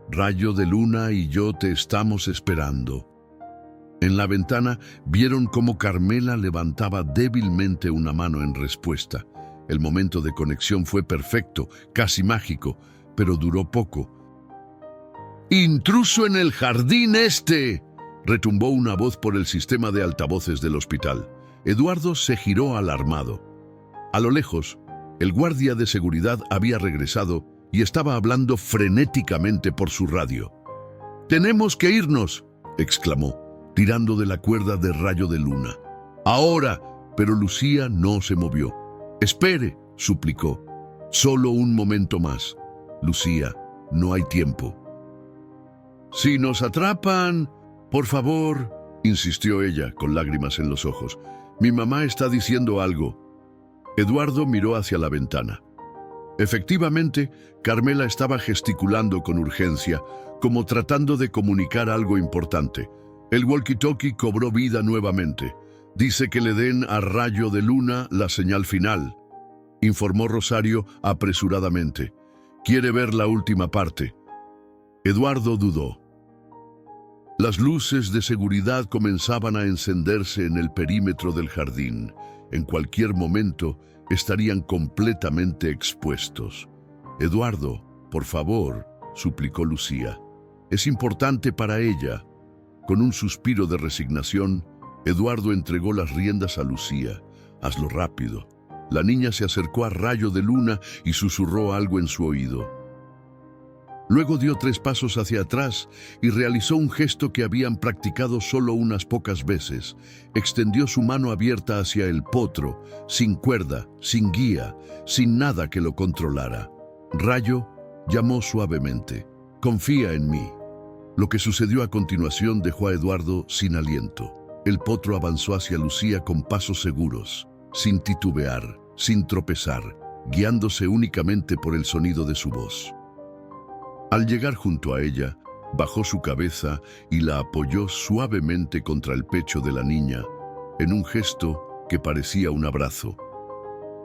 [SPEAKER 1] «Rayo de Luna y yo te estamos esperando». En la ventana vieron cómo Carmela levantaba débilmente una mano en respuesta. El momento de conexión fue perfecto, casi mágico, pero duró poco. «¡Intruso en el jardín este!», retumbó una voz por el sistema de altavoces del hospital. Eduardo se giró alarmado. A lo lejos, el guardia de seguridad había regresado y estaba hablando frenéticamente por su radio. «¡Tenemos que irnos!», exclamó, tirando de la cuerda de rayo de luna. «¡Ahora!», pero Lucía no se movió. «Espere», suplicó. «Solo un momento más. Lucía, no hay tiempo». «Si nos atrapan, por favor», insistió ella con lágrimas en los ojos. «Mi mamá está diciendo algo». Eduardo miró hacia la ventana. Efectivamente, Carmela estaba gesticulando con urgencia, como tratando de comunicar algo importante. El walkie-talkie cobró vida nuevamente. «Dice que le den a rayo de luna la señal final», informó Rosario apresuradamente. «Quiere ver la última parte». Eduardo dudó. Las luces de seguridad comenzaban a encenderse en el perímetro del jardín. En cualquier momento estarían completamente expuestos. «Eduardo, por favor», suplicó Lucía. «Es importante para ella». Con un suspiro de resignación, Eduardo entregó las riendas a Lucía. «Hazlo rápido». La niña se acercó a rayo de luna y susurró algo en su oído. Luego dio 3 pasos hacia atrás y realizó un gesto que habían practicado solo unas pocas veces. Extendió su mano abierta hacia el potro, sin cuerda, sin guía, sin nada que lo controlara. Rayo llamó suavemente: «Confía en mí». Lo que sucedió a continuación dejó a Eduardo sin aliento. El potro avanzó hacia Lucía con pasos seguros, sin titubear, sin tropezar, guiándose únicamente por el sonido de su voz. Al llegar junto a ella, bajó su cabeza y la apoyó suavemente contra el pecho de la niña, en un gesto que parecía un abrazo.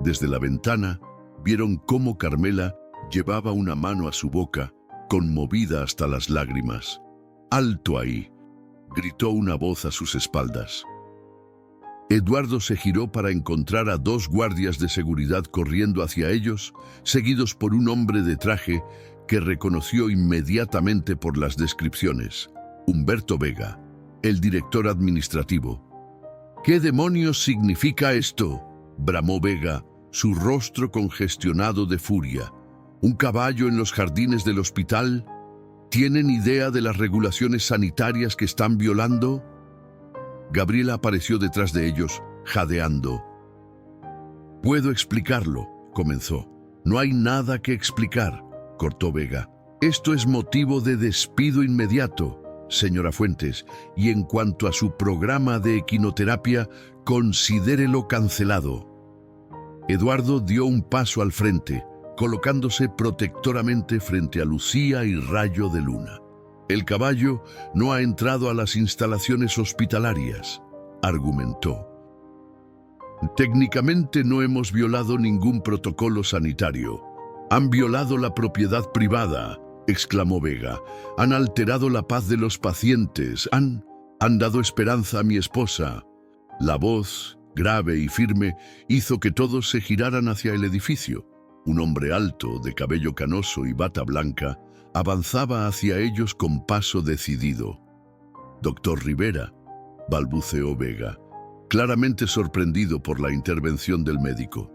[SPEAKER 1] Desde la ventana, vieron cómo Carmela llevaba una mano a su boca, conmovida hasta las lágrimas. «¡Alto ahí!», gritó una voz a sus espaldas. Eduardo se giró para encontrar a 2 guardias de seguridad corriendo hacia ellos, seguidos por un hombre de traje que reconoció inmediatamente por las descripciones: Humberto Vega, el director administrativo. «¿Qué demonios significa esto?», bramó Vega, su rostro congestionado de furia. «¿Un caballo en los jardines del hospital? ¿Tienen idea de las regulaciones sanitarias que están violando?». Gabriela apareció detrás de ellos, jadeando. «Puedo explicarlo», comenzó. «No hay nada que explicar», cortó Vega. «Esto es motivo de despido inmediato, señora Fuentes, y en cuanto a su programa de equinoterapia, considérelo cancelado». Eduardo dio un paso al frente, colocándose protectoramente frente a Lucía y Rayo de Luna. «El caballo no ha entrado a las instalaciones hospitalarias», argumentó. «Técnicamente no hemos violado ningún protocolo sanitario. Han violado la propiedad privada», exclamó Vega. «Han alterado la paz de los pacientes. Han dado esperanza a mi esposa». La voz, grave y firme, hizo que todos se giraran hacia el edificio. Un hombre alto, de cabello canoso y bata blanca, avanzaba hacia ellos con paso decidido. «Doctor Rivera», balbuceó Vega, claramente sorprendido por la intervención del médico.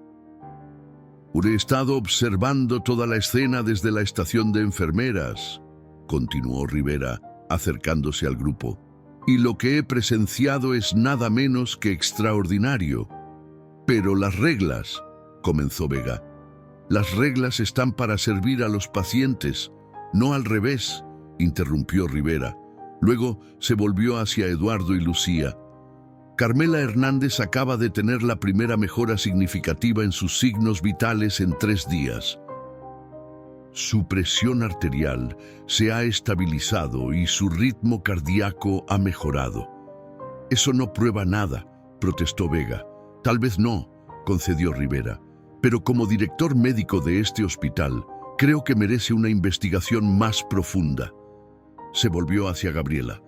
[SPEAKER 1] «He estado observando toda la escena desde la estación de enfermeras», continuó Rivera, acercándose al grupo, «y lo que he presenciado es nada menos que extraordinario». «Pero las reglas», comenzó Vega. «Las reglas están para servir a los pacientes, no al revés», interrumpió Rivera. Luego se volvió hacia Eduardo y Lucía. «Carmela Hernández acaba de tener la primera mejora significativa en sus signos vitales en 3 días. Su presión arterial se ha estabilizado y su ritmo cardíaco ha mejorado». «Eso no prueba nada», protestó Vega. «Tal vez no», concedió Rivera, «pero como director médico de este hospital, creo que merece una investigación más profunda». Se volvió hacia Gabriela.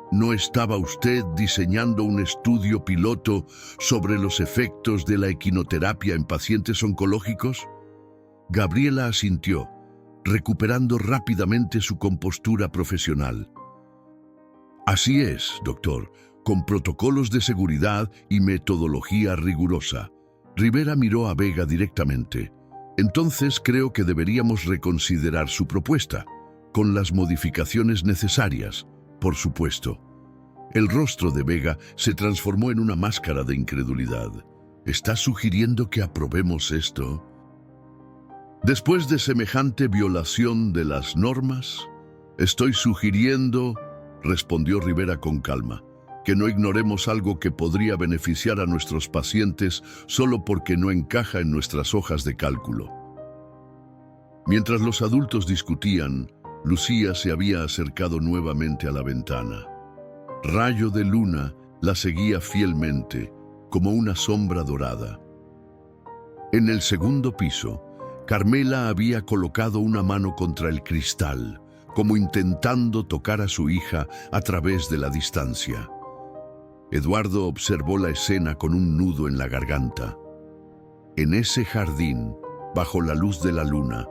[SPEAKER 1] «¿No estaba usted diseñando un estudio piloto sobre los efectos de la equinoterapia en pacientes oncológicos?». Gabriela asintió, recuperando rápidamente su compostura profesional. «Así es, doctor, con protocolos de seguridad y metodología rigurosa». Rivera miró a Vega directamente. Entonces creo que deberíamos reconsiderar su propuesta, con las modificaciones necesarias, por supuesto. El rostro de Vega se transformó en una máscara de incredulidad. ¿Estás sugiriendo que aprobemos esto? Después de semejante violación de las normas, estoy sugiriendo, respondió Rivera con calma, que no ignoremos algo que podría beneficiar a nuestros pacientes solo porque no encaja en nuestras hojas de cálculo. Mientras los adultos discutían, Lucía se había acercado nuevamente a la ventana. Rayo de luna la seguía fielmente, como una sombra dorada. En el segundo piso, Carmela había colocado una mano contra el cristal, como intentando tocar a su hija a través de la distancia. Eduardo observó la escena con un nudo en la garganta. En ese jardín, bajo la luz de la luna,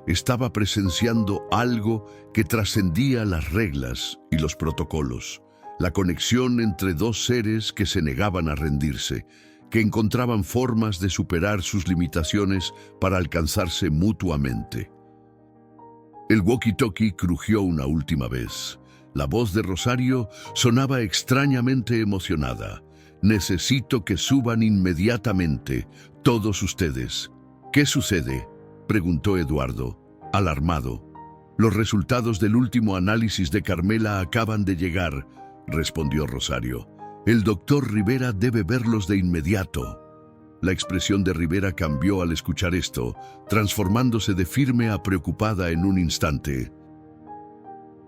[SPEAKER 1] estaba presenciando algo que trascendía las reglas y los protocolos, la conexión entre dos seres que se negaban a rendirse, que encontraban formas de superar sus limitaciones para alcanzarse mutuamente. El walkie-talkie crujió una última vez. La voz de Rosario sonaba extrañamente emocionada. «Necesito que suban inmediatamente, todos ustedes». «¿Qué sucede?», preguntó Eduardo, alarmado. «Los resultados del último análisis de Carmela acaban de llegar», respondió Rosario. «El doctor Rivera debe verlos de inmediato». La expresión de Rivera cambió al escuchar esto, transformándose de firme a preocupada en un instante.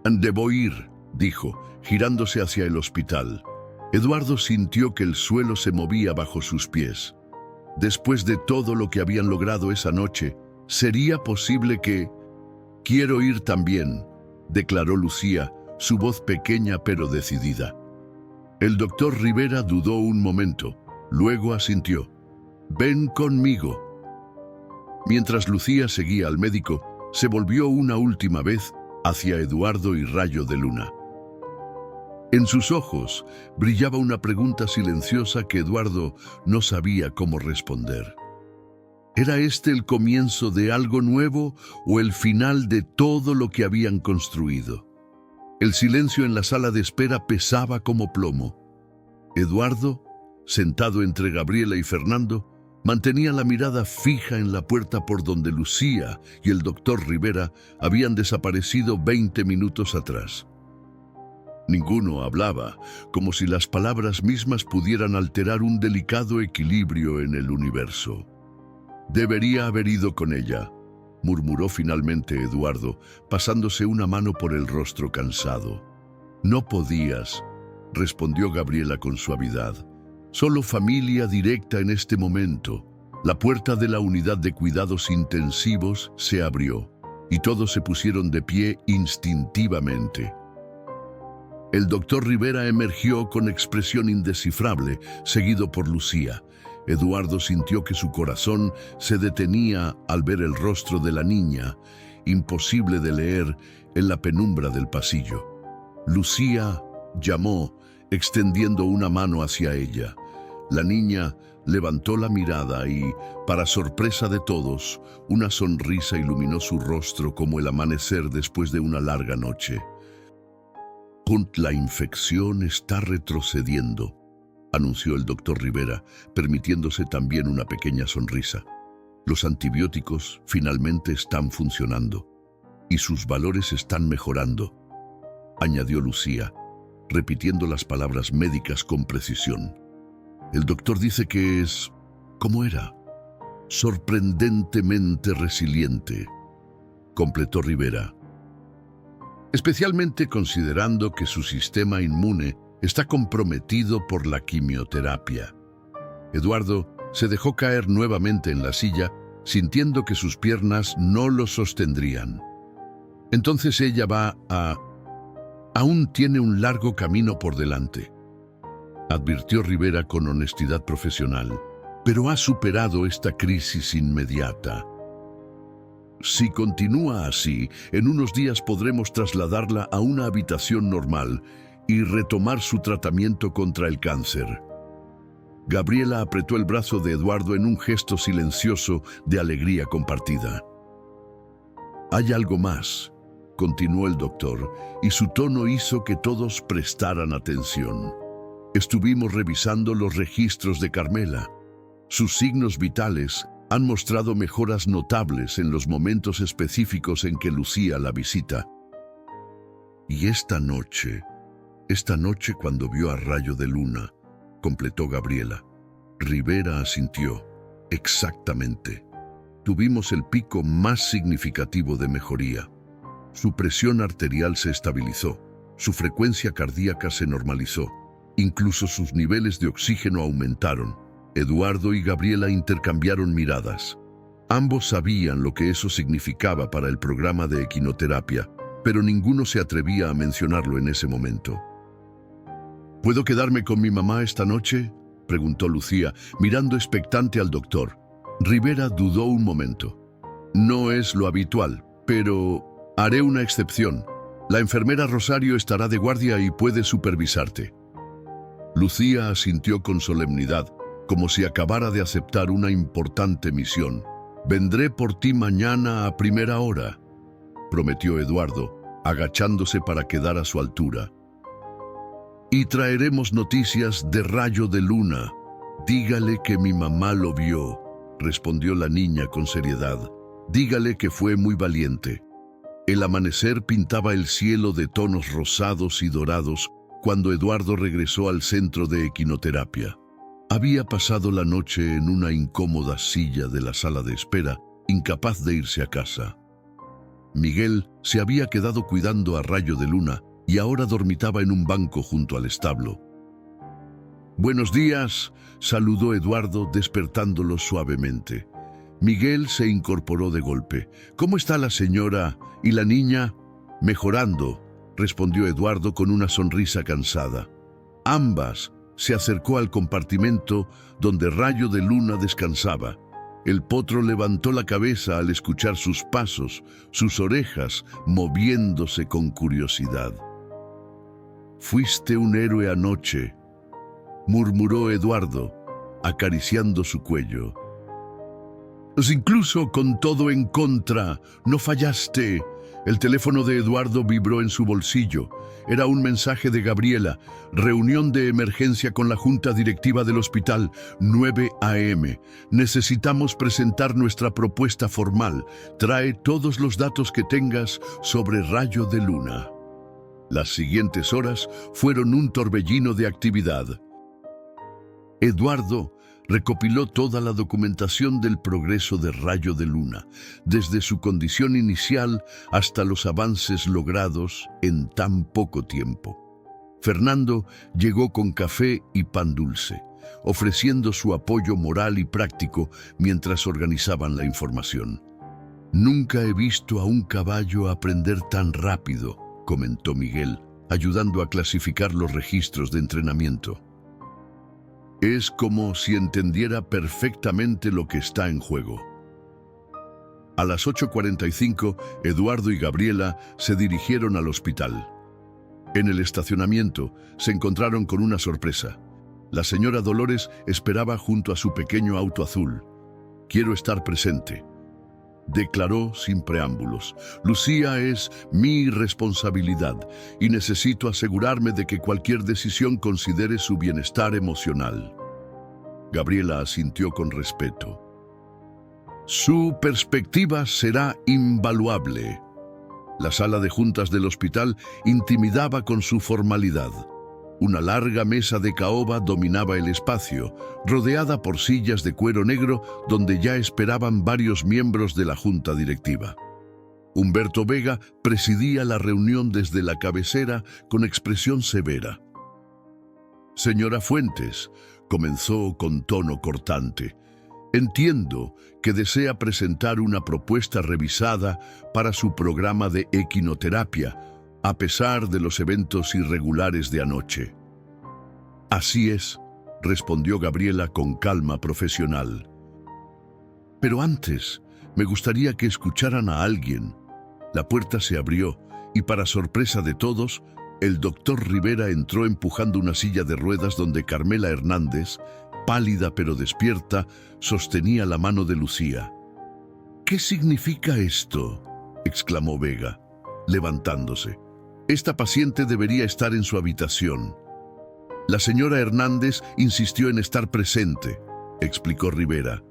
[SPEAKER 1] «Debo ir», dijo, girándose hacia el hospital. Eduardo sintió que el suelo se movía bajo sus pies. Después de todo lo que habían logrado esa noche, ¿sería posible que...? «Quiero ir también», declaró Lucía, su voz pequeña pero decidida. El doctor Rivera dudó un momento, luego asintió. «Ven conmigo». Mientras Lucía seguía al médico, se volvió una última vez hacia Eduardo y Rayo de Luna. En sus ojos brillaba una pregunta silenciosa que Eduardo no sabía cómo responder. ¿Era este el comienzo de algo nuevo o el final de todo lo que habían construido? El silencio en la sala de espera pesaba como plomo. Eduardo, sentado entre Gabriela y Fernando, mantenía la mirada fija en la puerta por donde Lucía y el doctor Rivera habían desaparecido 20 minutos atrás. Ninguno hablaba, como si las palabras mismas pudieran alterar un delicado equilibrio en el universo. «Debería haber ido con ella», murmuró finalmente Eduardo, pasándose una mano por el rostro cansado. «No podías», respondió Gabriela con suavidad. «Solo familia directa en este momento». La puerta de la unidad de cuidados intensivos se abrió y todos se pusieron de pie instintivamente. El doctor Rivera emergió con expresión indescifrable, seguido por Lucía. Eduardo sintió que su corazón se detenía al ver el rostro de la niña, imposible de leer en la penumbra del pasillo. Lucía llamó, extendiendo una mano hacia ella. La niña levantó la mirada y, para sorpresa de todos, una sonrisa iluminó su rostro como el amanecer después de una larga noche. «La infección está retrocediendo», anunció el doctor Rivera, permitiéndose también una pequeña sonrisa. «Los antibióticos finalmente están funcionando y sus valores están mejorando», añadió Lucía, repitiendo las palabras médicas con precisión. «El doctor dice que es... ¿cómo era? Sorprendentemente resiliente», completó Rivera. «Especialmente considerando que su sistema inmune está comprometido por la quimioterapia». Eduardo se dejó caer nuevamente en la silla, sintiendo que sus piernas no lo sostendrían. «Entonces ella va a... aún tiene un largo camino por delante», advirtió Rivera con honestidad profesional, «pero ha superado esta crisis inmediata. Si continúa así, en unos días podremos trasladarla a una habitación normal y retomar su tratamiento contra el cáncer». Gabriela apretó el brazo de Eduardo en un gesto silencioso de alegría compartida. «Hay algo más», continuó el doctor, y su tono hizo que todos prestaran atención. «Estuvimos revisando los registros de Carmela. Sus signos vitales han mostrado mejoras notables en los momentos específicos en que Lucía la visita. Y esta noche cuando vio a Rayo de Luna», completó Gabriela. Rivera asintió. «Exactamente. Tuvimos el pico más significativo de mejoría. Su presión arterial se estabilizó, su frecuencia cardíaca se normalizó, incluso sus niveles de oxígeno aumentaron». Eduardo y Gabriela intercambiaron miradas. Ambos sabían lo que eso significaba para el programa de equinoterapia, pero ninguno se atrevía a mencionarlo en ese momento. «¿Puedo quedarme con mi mamá esta noche?», preguntó Lucía, mirando expectante al doctor. Rivera dudó un momento. «No es lo habitual, pero haré una excepción. La enfermera Rosario estará de guardia y puede supervisarte». Lucía asintió con solemnidad, como si acabara de aceptar una importante misión. «Vendré por ti mañana a primera hora», prometió Eduardo, agachándose para quedar a su altura. «Y traeremos noticias de Rayo de Luna. Dígale que mi mamá lo vio», respondió la niña con seriedad. «Dígale que fue muy valiente». El amanecer pintaba el cielo de tonos rosados y dorados cuando Eduardo regresó al centro de equinoterapia. Había pasado la noche en una incómoda silla de la sala de espera, incapaz de irse a casa. Miguel se había quedado cuidando a Rayo de Luna y ahora dormitaba en un banco junto al establo. «Buenos días», saludó Eduardo, despertándolo suavemente. Miguel se incorporó de golpe. «¿Cómo está la señora y la niña?» «Mejorando», respondió Eduardo con una sonrisa cansada. Ambas. Se acercó al compartimento donde Rayo de Luna descansaba. El potro levantó la cabeza al escuchar sus pasos, sus orejas moviéndose con curiosidad. «Fuiste un héroe anoche», murmuró Eduardo, acariciando su cuello. «Incluso con todo en contra, no fallaste». El teléfono de Eduardo vibró en su bolsillo. Era un mensaje de Gabriela. «Reunión de emergencia con la junta directiva del hospital, 9 a.m. Necesitamos presentar nuestra propuesta formal. Trae todos los datos que tengas sobre Rayo de Luna». Las siguientes horas fueron un torbellino de actividad. Eduardo recopiló toda la documentación del progreso de Rayo de Luna, desde su condición inicial hasta los avances logrados en tan poco tiempo. Fernando llegó con café y pan dulce, ofreciendo su apoyo moral y práctico mientras organizaban la información. «Nunca he visto a un caballo aprender tan rápido», comentó Miguel, ayudando a clasificar los registros de entrenamiento. «Es como si entendiera perfectamente lo que está en juego». A las 8:45, Eduardo y Gabriela se dirigieron al hospital. En el estacionamiento se encontraron con una sorpresa. La señora Dolores esperaba junto a su pequeño auto azul. «Quiero estar presente», declaró sin preámbulos. «Lucía es mi responsabilidad y necesito asegurarme de que cualquier decisión considere su bienestar emocional». Gabriela asintió con respeto. «Su perspectiva será invaluable». La sala de juntas del hospital intimidaba con su formalidad. Una larga mesa de caoba dominaba el espacio, rodeada por sillas de cuero negro donde ya esperaban varios miembros de la junta directiva. Humberto Vega presidía la reunión desde la cabecera con expresión severa. «Señora Fuentes», comenzó con tono cortante, «entiendo que desea presentar una propuesta revisada para su programa de equinoterapia, a pesar de los eventos irregulares de anoche». «Así es», respondió Gabriela con calma profesional. «Pero antes, me gustaría que escucharan a alguien». La puerta se abrió y, para sorpresa de todos, el doctor Rivera entró empujando una silla de ruedas donde Carmela Hernández, pálida pero despierta, sostenía la mano de Lucía. «¿Qué significa esto?», exclamó Vega, levantándose. «Esta paciente debería estar en su habitación». «La señora Hernández insistió en estar presente», explicó Rivera.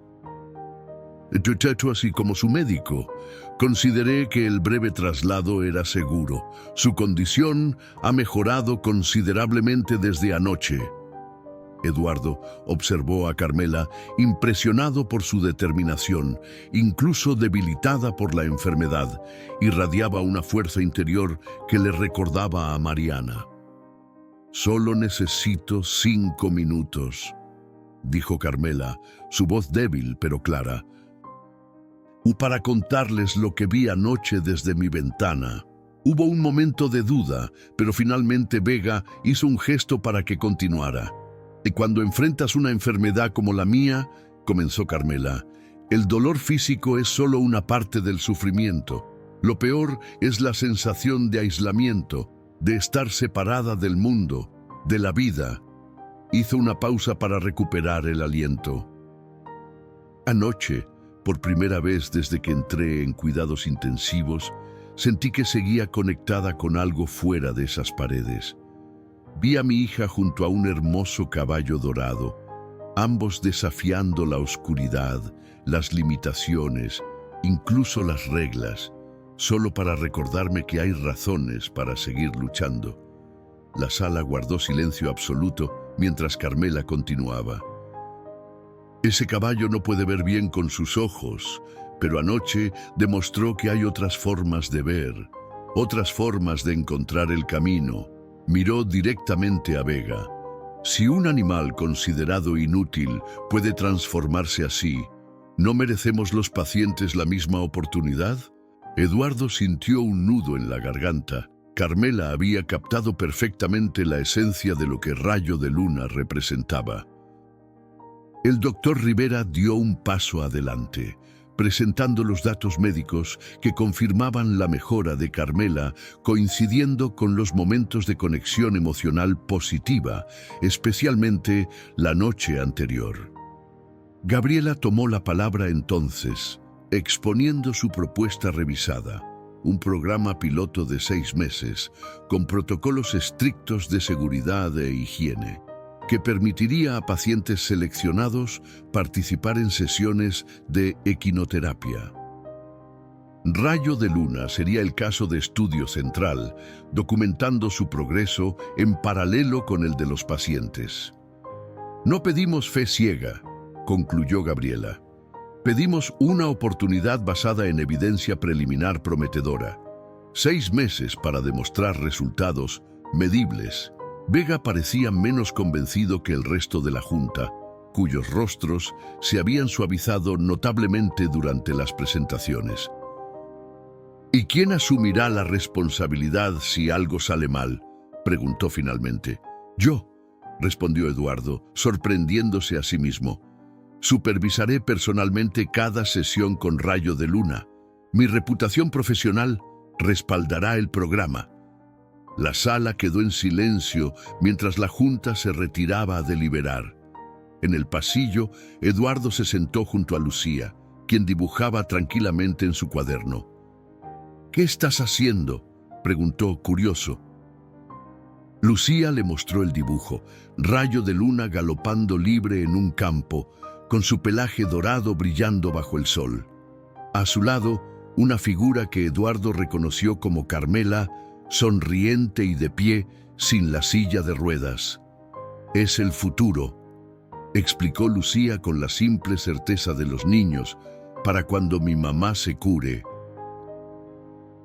[SPEAKER 1] «Yo, así como su médico, consideré que el breve traslado era seguro. Su condición ha mejorado considerablemente desde anoche». Eduardo observó a Carmela, impresionado por su determinación, incluso debilitada por la enfermedad. Irradiaba una fuerza interior que le recordaba a Mariana. «Solo necesito 5 minutos», dijo Carmela, su voz débil pero clara, «para contarles lo que vi anoche desde mi ventana». Hubo un momento de duda, pero finalmente Vega hizo un gesto para que continuara. «Y cuando enfrentas una enfermedad como la mía», comenzó Carmela, «el dolor físico es solo una parte del sufrimiento. Lo peor es la sensación de aislamiento, de estar separada del mundo, de la vida». Hizo una pausa para recuperar el aliento. «Anoche, por primera vez desde que entré en cuidados intensivos, sentí que seguía conectada con algo fuera de esas paredes. Vi a mi hija junto a un hermoso caballo dorado, ambos desafiando la oscuridad, las limitaciones, incluso las reglas, solo para recordarme que hay razones para seguir luchando». La sala guardó silencio absoluto mientras Carmela continuaba. «Ese caballo no puede ver bien con sus ojos, pero anoche demostró que hay otras formas de ver, otras formas de encontrar el camino». Miró directamente a Vega. «Si un animal considerado inútil puede transformarse así, ¿no merecemos los pacientes la misma oportunidad?». Eduardo sintió un nudo en la garganta. Carmela había captado perfectamente la esencia de lo que Rayo de Luna representaba. El doctor Rivera dio un paso adelante, presentando los datos médicos que confirmaban la mejora de Carmela, coincidiendo con los momentos de conexión emocional positiva, especialmente la noche anterior. Gabriela tomó la palabra entonces, exponiendo su propuesta revisada, un programa piloto de 6 meses, con protocolos estrictos de seguridad e higiene, que permitiría a pacientes seleccionados participar en sesiones de equinoterapia. Rayo de Luna sería el caso de estudio central, documentando su progreso en paralelo con el de los pacientes. «No pedimos fe ciega», concluyó Gabriela. «Pedimos una oportunidad basada en evidencia preliminar prometedora. 6 meses para demostrar resultados medibles». Vega parecía menos convencido que el resto de la junta, cuyos rostros se habían suavizado notablemente durante las presentaciones. «¿Y quién asumirá la responsabilidad si algo sale mal?», preguntó finalmente. «Yo», respondió Eduardo, sorprendiéndose a sí mismo. «Supervisaré personalmente cada sesión con Rayo de Luna. Mi reputación profesional respaldará el programa». La sala quedó en silencio mientras la junta se retiraba a deliberar. En el pasillo, Eduardo se sentó junto a Lucía, quien dibujaba tranquilamente en su cuaderno. «¿Qué estás haciendo?», preguntó, curioso. Lucía le mostró el dibujo, Rayo de Luna galopando libre en un campo, con su pelaje dorado brillando bajo el sol. A su lado, una figura que Eduardo reconoció como Carmela, sonriente y de pie, sin la silla de ruedas. «Es el futuro», explicó Lucía con la simple certeza de los niños, «para cuando mi mamá se cure».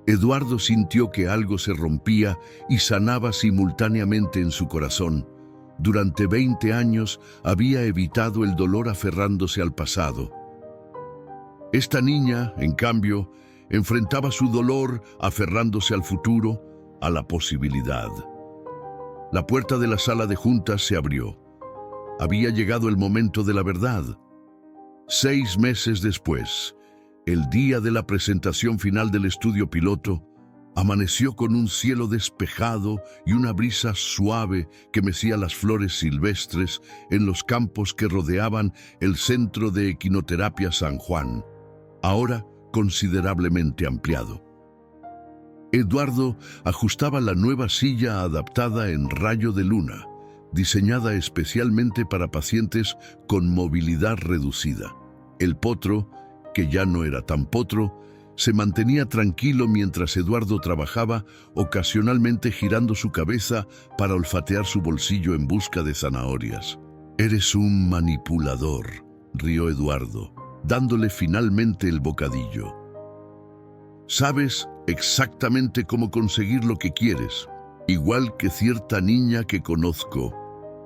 [SPEAKER 1] Eduardo sintió que algo se rompía y sanaba simultáneamente en su corazón. Durante 20 años había evitado el dolor aferrándose al pasado. Esta niña, en cambio, enfrentaba su dolor aferrándose al futuro, a la posibilidad. La puerta de la sala de juntas se abrió. Había llegado el momento de la verdad. 6 meses después, el día de la presentación final del estudio piloto, Amaneció con un cielo despejado y una brisa suave que mecía las flores silvestres en los campos que rodeaban el Centro de Equinoterapia San Juan, ahora considerablemente ampliado. Eduardo ajustaba la nueva silla adaptada en rayo de luna, diseñada especialmente para pacientes con movilidad reducida. El potro, que ya no era tan potro, se mantenía tranquilo mientras Eduardo trabajaba, ocasionalmente girando su cabeza para olfatear su bolsillo en busca de zanahorias. «Eres un manipulador», rió Eduardo, dándole finalmente el bocadillo. «Sabes exactamente cómo conseguir lo que quieres, igual que cierta niña que conozco»,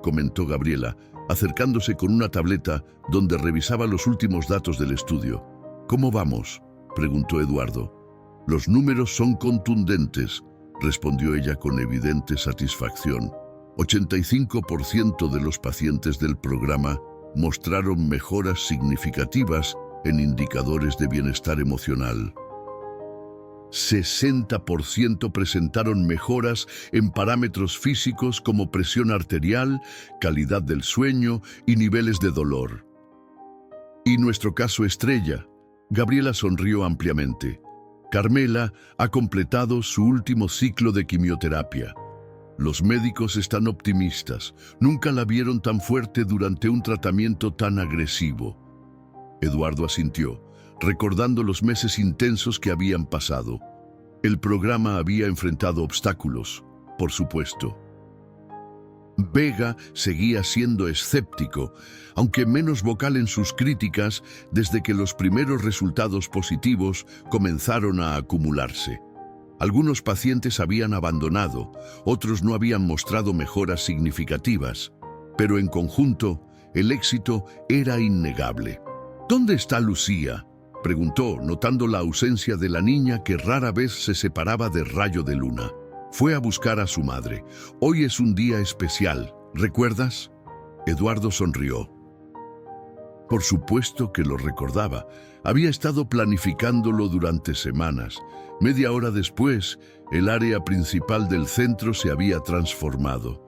[SPEAKER 1] comentó Gabriela, acercándose con una tableta donde revisaba los últimos datos del estudio. «¿Cómo vamos?», preguntó Eduardo. «Los números son contundentes», respondió ella con evidente satisfacción. 85% de los pacientes del programa mostraron mejoras significativas en indicadores de bienestar emocional. 60% presentaron mejoras en parámetros físicos como presión arterial, calidad del sueño y niveles de dolor. Y nuestro caso estrella. Gabriela sonrió ampliamente. Carmela ha completado su último ciclo de quimioterapia. Los médicos están optimistas. Nunca la vieron tan fuerte durante un tratamiento tan agresivo. Eduardo asintió, recordando los meses intensos que habían pasado. El programa había enfrentado obstáculos, por supuesto. Vega seguía siendo escéptico, aunque menos vocal en sus críticas desde que los primeros resultados positivos comenzaron a acumularse. Algunos pacientes habían abandonado, otros no habían mostrado mejoras significativas, pero en conjunto el éxito era innegable. «¿Dónde está Lucía?», preguntó, notando la ausencia de la niña que rara vez se separaba de Rayo de Luna. Fue a buscar a su madre. «Hoy es un día especial, ¿recuerdas?». Eduardo sonrió. Por supuesto que lo recordaba. Había estado planificándolo durante semanas. Media hora después, el área principal del centro se había transformado.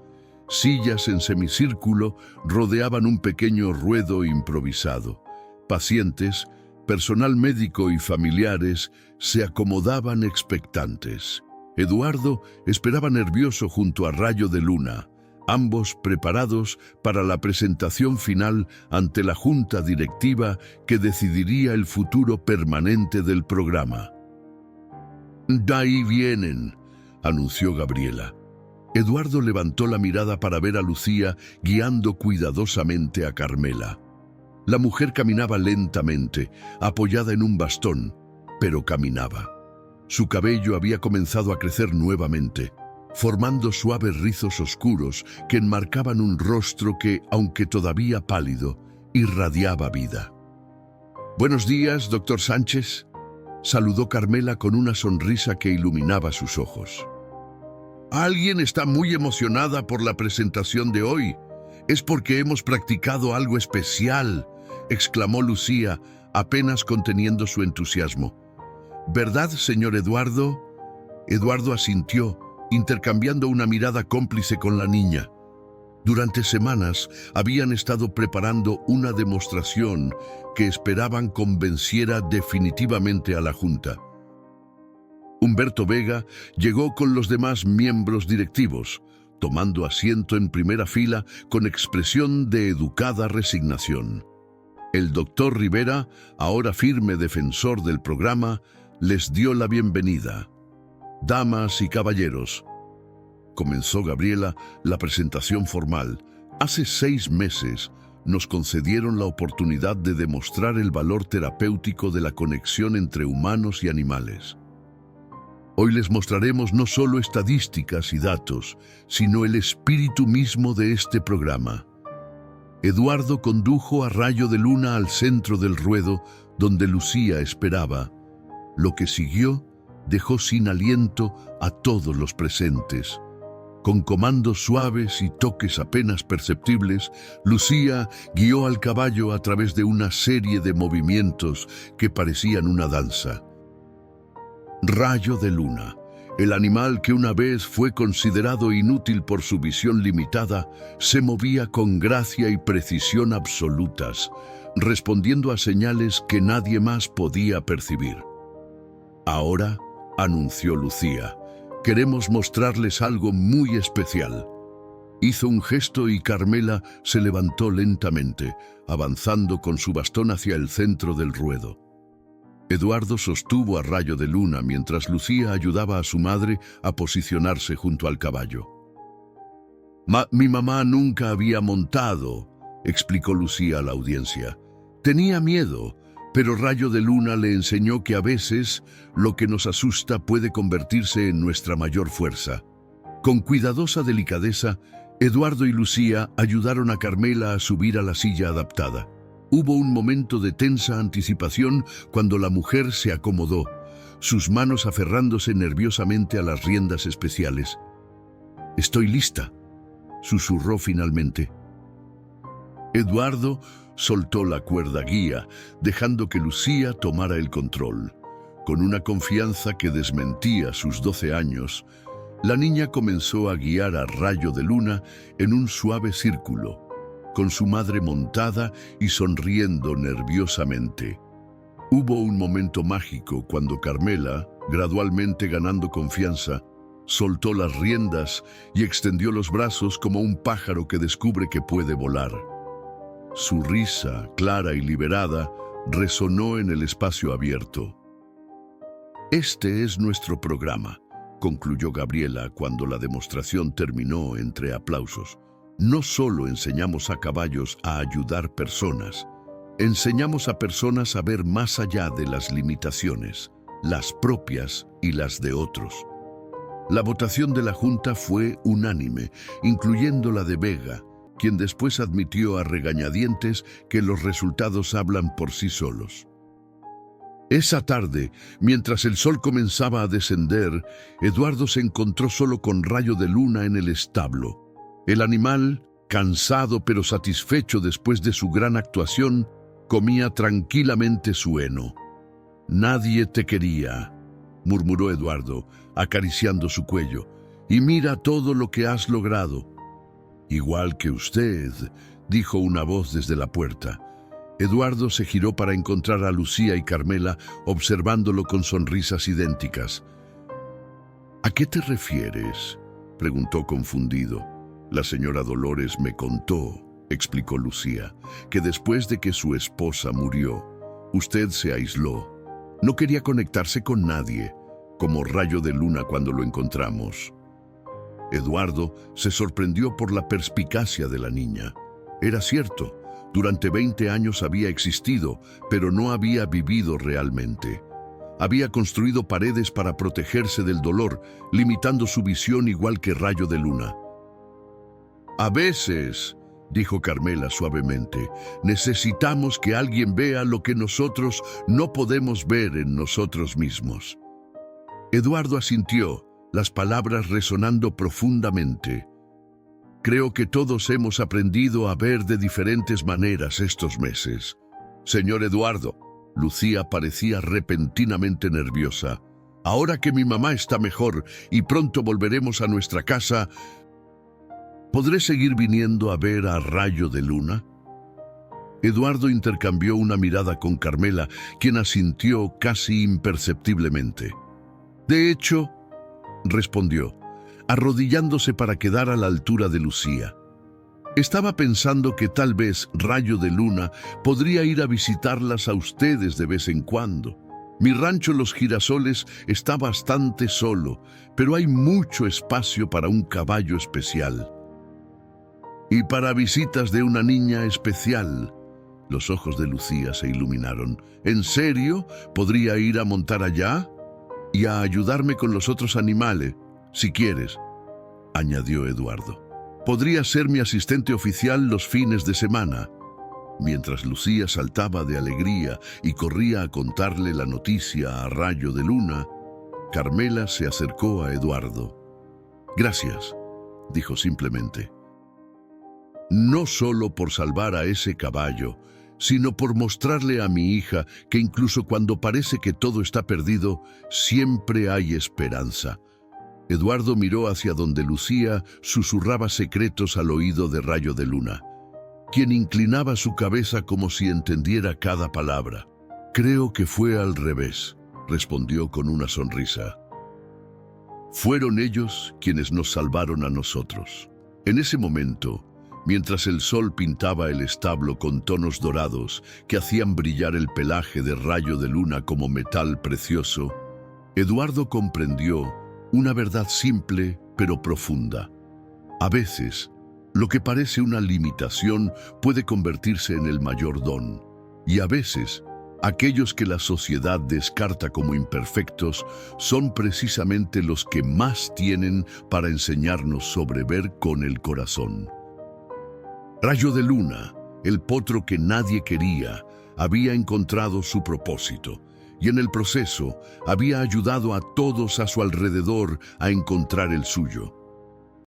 [SPEAKER 1] Sillas en semicírculo rodeaban un pequeño ruedo improvisado. Pacientes, personal médico y familiares se acomodaban expectantes. Eduardo esperaba nervioso junto a Rayo de Luna, ambos preparados para la presentación final ante la junta directiva que decidiría el futuro permanente del programa. «De ahí vienen», anunció Gabriela. Eduardo levantó la mirada para ver a Lucía guiando cuidadosamente a Carmela. La mujer caminaba lentamente, apoyada en un bastón, pero caminaba. Su cabello había comenzado a crecer nuevamente, formando suaves rizos oscuros que enmarcaban un rostro que, aunque todavía pálido, irradiaba vida. «Buenos días, doctor Sánchez», saludó Carmela con una sonrisa que iluminaba sus ojos. «Alguien está muy emocionada por la presentación de hoy. Es porque hemos practicado algo especial», exclamó Lucía, apenas conteniendo su entusiasmo. «¿Verdad, señor Eduardo?». Eduardo asintió, intercambiando una mirada cómplice con la niña. Durante semanas habían estado preparando una demostración que esperaban convenciera definitivamente a la Junta. Humberto Vega llegó con los demás miembros directivos, tomando asiento en primera fila con expresión de educada resignación. El doctor Rivera, ahora firme defensor del programa, les dio la bienvenida. «Damas y caballeros», comenzó Gabriela la presentación formal, «hace 6 meses nos concedieron la oportunidad de demostrar el valor terapéutico de la conexión entre humanos y animales. Hoy les mostraremos no solo estadísticas y datos, sino el espíritu mismo de este programa». Eduardo condujo a Rayo de Luna al centro del ruedo, donde Lucía esperaba. Lo que siguió dejó sin aliento a todos los presentes. Con comandos suaves y toques apenas perceptibles, Lucía guió al caballo a través de una serie de movimientos que parecían una danza. Rayo de Luna, El animal que una vez fue considerado inútil por su visión limitada, se movía con gracia y precisión absolutas, respondiendo a señales que nadie más podía percibir. Ahora, anunció Lucía, queremos mostrarles algo muy especial. Hizo un gesto y Carmela se levantó lentamente, avanzando con su bastón hacia el centro del ruedo. Eduardo sostuvo a Rayo de Luna mientras Lucía ayudaba a su madre a posicionarse junto al caballo. Mi mamá nunca había montado, explicó Lucía a la audiencia. Tenía miedo, pero Rayo de Luna le enseñó que a veces lo que nos asusta puede convertirse en nuestra mayor fuerza. Con cuidadosa delicadeza, Eduardo y Lucía ayudaron a Carmela a subir a la silla adaptada. Hubo un momento de tensa anticipación cuando la mujer se acomodó, sus manos aferrándose nerviosamente a las riendas especiales. «Estoy lista», susurró finalmente. Eduardo soltó la cuerda guía, dejando que Lucía tomara el control. Con una confianza que desmentía sus 12 años, la niña comenzó a guiar a Rayo de Luna en un suave círculo, con su madre montada y sonriendo nerviosamente. Hubo un momento mágico cuando Carmela, gradualmente ganando confianza, soltó las riendas y extendió los brazos como un pájaro que descubre que puede volar. Su risa, clara y liberada, resonó en el espacio abierto. «Este es nuestro programa», concluyó Gabriela cuando la demostración terminó entre aplausos. No solo enseñamos a caballos a ayudar personas, enseñamos a personas a ver más allá de las limitaciones, las propias y las de otros. La votación de la Junta fue unánime, incluyendo la de Vega, quien después admitió a regañadientes que los resultados hablan por sí solos. Esa tarde, mientras el sol comenzaba a descender, Eduardo se encontró solo con Rayo de Luna en el establo. El animal, cansado pero satisfecho después de su gran actuación, comía tranquilamente su heno. «Nadie te quería», murmuró Eduardo, acariciando su cuello. «Y mira todo lo que has logrado». «Igual que usted», dijo una voz desde la puerta. Eduardo se giró para encontrar a Lucía y Carmela observándolo con sonrisas idénticas. «¿A qué te refieres?», preguntó confundido. «La señora Dolores me contó», explicó Lucía, «que después de que su esposa murió, usted se aisló. No quería conectarse con nadie, como Rayo de Luna cuando lo encontramos». Eduardo se sorprendió por la perspicacia de la niña. Era cierto, durante 20 años había existido, pero no había vivido realmente. Había construido paredes para protegerse del dolor, limitando su visión igual que Rayo de Luna. «A veces», dijo Carmela suavemente, «necesitamos que alguien vea lo que nosotros no podemos ver en nosotros mismos». Eduardo asintió, las palabras resonando profundamente. «Creo que todos hemos aprendido a ver de diferentes maneras estos meses. Señor Eduardo», Lucía parecía repentinamente nerviosa, «ahora que mi mamá está mejor y pronto volveremos a nuestra casa, ¿podré seguir viniendo a ver a Rayo de Luna?» Eduardo intercambió una mirada con Carmela, quien asintió casi imperceptiblemente. «De hecho», respondió, arrodillándose para quedar a la altura de Lucía. «Estaba pensando que tal vez Rayo de Luna podría ir a visitarlas a ustedes de vez en cuando. Mi rancho Los Girasoles está bastante solo, pero hay mucho espacio para un caballo especial. Y para visitas de una niña especial». Los ojos de Lucía se iluminaron. «¿En serio? ¿Podría ir a montar allá? Y a ayudarme con los otros animales, si quieres», añadió Eduardo. «Podría ser mi asistente oficial los fines de semana». Mientras Lucía saltaba de alegría y corría a contarle la noticia a Rayo de Luna, Carmela se acercó a Eduardo. «Gracias», dijo simplemente. «No solo por salvar a ese caballo, sino por mostrarle a mi hija que incluso cuando parece que todo está perdido, siempre hay esperanza. Eduardo miró hacia donde Lucía susurraba secretos al oído de Rayo de Luna, quien inclinaba su cabeza como si entendiera cada palabra. «Creo que fue al revés», respondió con una sonrisa. «Fueron ellos quienes nos salvaron a nosotros». En ese momento, mientras el sol pintaba el establo con tonos dorados que hacían brillar el pelaje de Rayo de Luna como metal precioso, Eduardo comprendió una verdad simple pero profunda. A veces, lo que parece una limitación puede convertirse en el mayor don, y a veces, aquellos que la sociedad descarta como imperfectos son precisamente los que más tienen para enseñarnos sobre ver con el corazón. Rayo de Luna, el potro que nadie quería, había encontrado su propósito y en el proceso había ayudado a todos a su alrededor a encontrar el suyo.